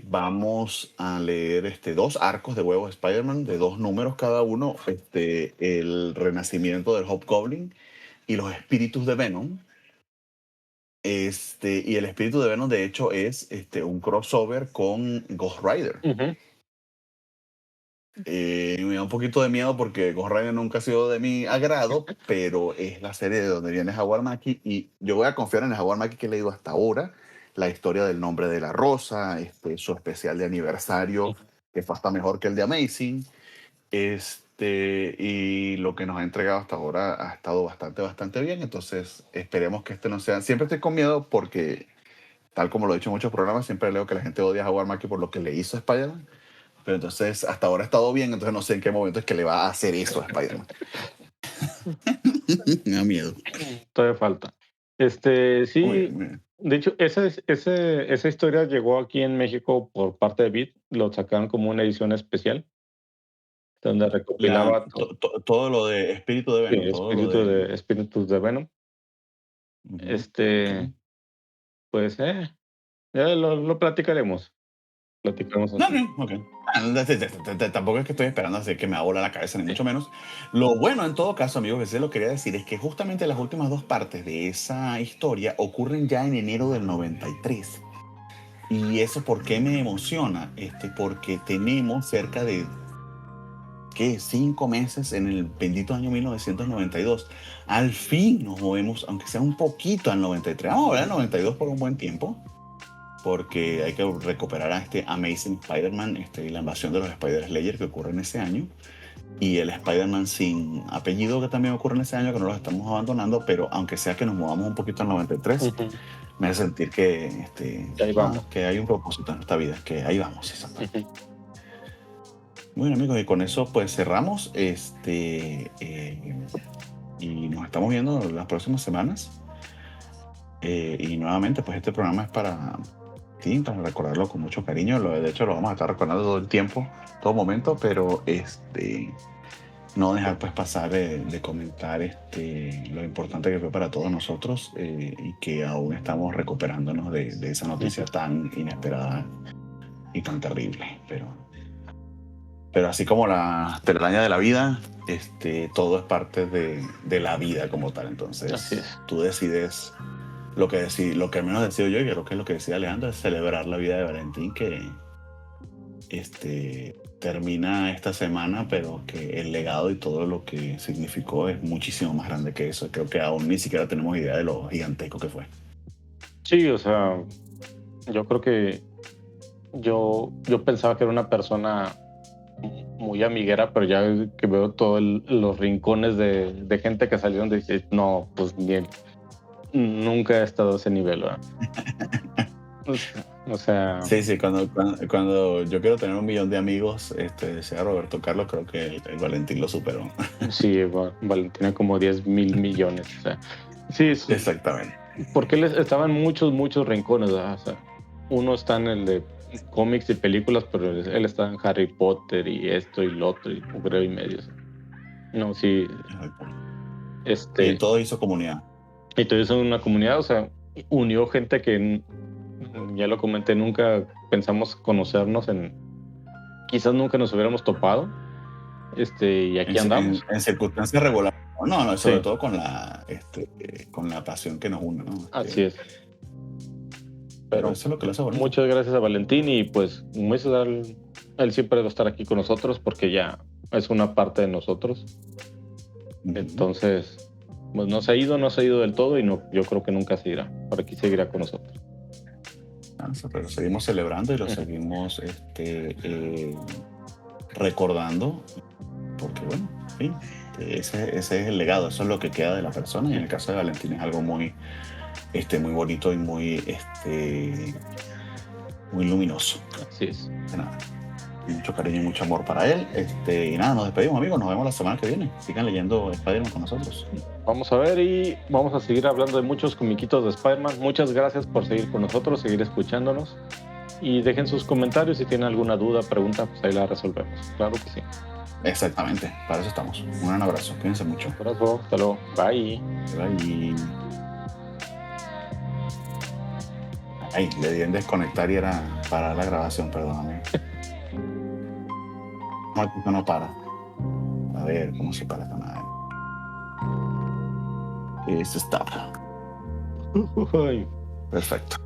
Vamos a leer dos arcos de Huevos de Spider-Man, de 2 números cada uno, el renacimiento del Hobgoblin y los espíritus de Venom. Y el espíritu de Venom, de hecho, es un crossover con Ghost Rider. Ujú. Me da un poquito de miedo porque Ghost Rider nunca ha sido de mi agrado, pero es la serie de donde viene Howard Mackie y yo voy a confiar en el Howard Mackie que he leído hasta ahora, la historia del nombre de la rosa, su especial de aniversario, que fue hasta mejor que el de Amazing, y lo que nos ha entregado hasta ahora ha estado bastante, bastante bien, entonces esperemos que no sea, siempre estoy con miedo porque, tal como lo he dicho en muchos programas, siempre leo que la gente odia a Howard Mackie por lo que le hizo a Spider-Man. Pero entonces, hasta ahora ha estado bien, entonces no sé en qué momento es que le va a hacer eso a Spider-Man. Me da miedo. Todavía falta. Muy bien, Sí, muy bien. de hecho, esa historia llegó aquí en México por parte de Beat, lo sacaron como una edición especial, donde recopilaba Todo lo de espíritu de Venom, todo lo de... espíritus de Venom. Ujú, ok. Este, pues, ya lo platicaremos. Platicamos No, así. no, ok. Tampoco es que estoy esperando así que me abola la cabeza, ni Sí. mucho menos. Lo bueno, en todo caso, amigo, que sí lo quería decir, es que justamente las últimas 2 partes de esa historia ocurren ya en enero del 93. ¿Y eso por qué me emociona? Porque tenemos cerca de, ¿qué? 5 meses en el bendito año 1992. Al fin nos movemos, aunque sea un poquito al 93. Vamos a ver el 92 por un buen tiempo, porque hay que recuperar a este Amazing Spider-Man, y la invasión de los Spider-Slayer que ocurre en ese año, y el Spider-Man sin apellido que también ocurre en ese año, que no los estamos abandonando, pero aunque sea que nos movamos un poquito al 93, Ujú. me hace sentir que, Y ahí vamos. que hay un propósito en esta vida, que ahí vamos, exactamente. Ujú. Bueno, amigos, y con eso pues cerramos, y nos estamos viendo las próximas semanas. Y nuevamente, pues este programa es para ti, para recordarlo con mucho cariño. De hecho, lo vamos a estar recordando todo el tiempo, todo momento, pero no dejar pues pasar de comentar lo importante que fue para todos nosotros, y que aún estamos recuperándonos de esa noticia Ujú. tan inesperada y tan terrible. Pero así como la telaraña de la vida, todo es parte de la vida como tal. Así Entonces, es. tú decides lo que al menos decido yo, y creo que es lo que decía Alejandro, es celebrar la vida de Valentín, que termina esta semana, pero que el legado y todo lo que significó es muchísimo más grande que eso. Creo que aún ni siquiera tenemos idea de lo gigantesco que fue. Sí, o sea, yo creo que yo pensaba que era una persona muy amiguera, pero ya que veo todos los rincones de gente que salieron, dice, no, pues bien, nunca he estado a ese nivel, ¿verdad? O sea, Sí, sí, cuando yo quiero tener 1 millón de amigos, sea Roberto Carlos, creo que el Valentín lo superó. sí, Valentina como 10,000 millones. O sea, sí, Exactamente. porque él estaban muchos rincones, ¿verdad? O sea, uno está en el de cómics y películas, pero él está en Harry Potter y esto y lo otro y mugrero y medio. No, sí, Y en este, todo hizo comunidad. y todo eso en una comunidad, o sea, unió gente que ya lo comenté, nunca pensamos conocernos quizás nunca nos hubiéramos topado, y aquí andamos. En circunstancias regulares. No, no, sobre Sí, todo con la pasión que nos une, ¿no? así es. Pero Pero eso es lo que lo hace bonito. muchas gracias a Valentín y pues como dices, él siempre va a estar aquí con nosotros porque ya es una parte de nosotros. Entonces, pues no se ha ido del todo y no, yo creo que nunca se irá. Por aquí seguirá con nosotros. Pero seguimos celebrando y lo Ujú. seguimos recordando, porque bueno, en fin, ese es el legado, eso es lo que queda de la persona, y en el caso de Valentín es algo muy, muy bonito y muy luminoso. Así es. Nada, mucho cariño y mucho amor para él. Y nada, nos despedimos, amigos, nos vemos la semana que viene. Sigan leyendo Spider-Man con nosotros. Vamos a ver y vamos a seguir hablando de muchos comiquitos de Spider-Man. Muchas gracias por seguir con nosotros, seguir escuchándonos. Y dejen sus comentarios si tienen alguna duda, pregunta, pues ahí la resolvemos. Claro que sí. Exactamente, para eso estamos. Un gran abrazo, cuídense mucho. Un abrazo, hasta luego. Bye. Bye. Ay, le di en desconectar y era parar la grabación, perdóname. No, esto no para. A ver, ¿cómo se para esta madre? Stop. Ay. Perfecto.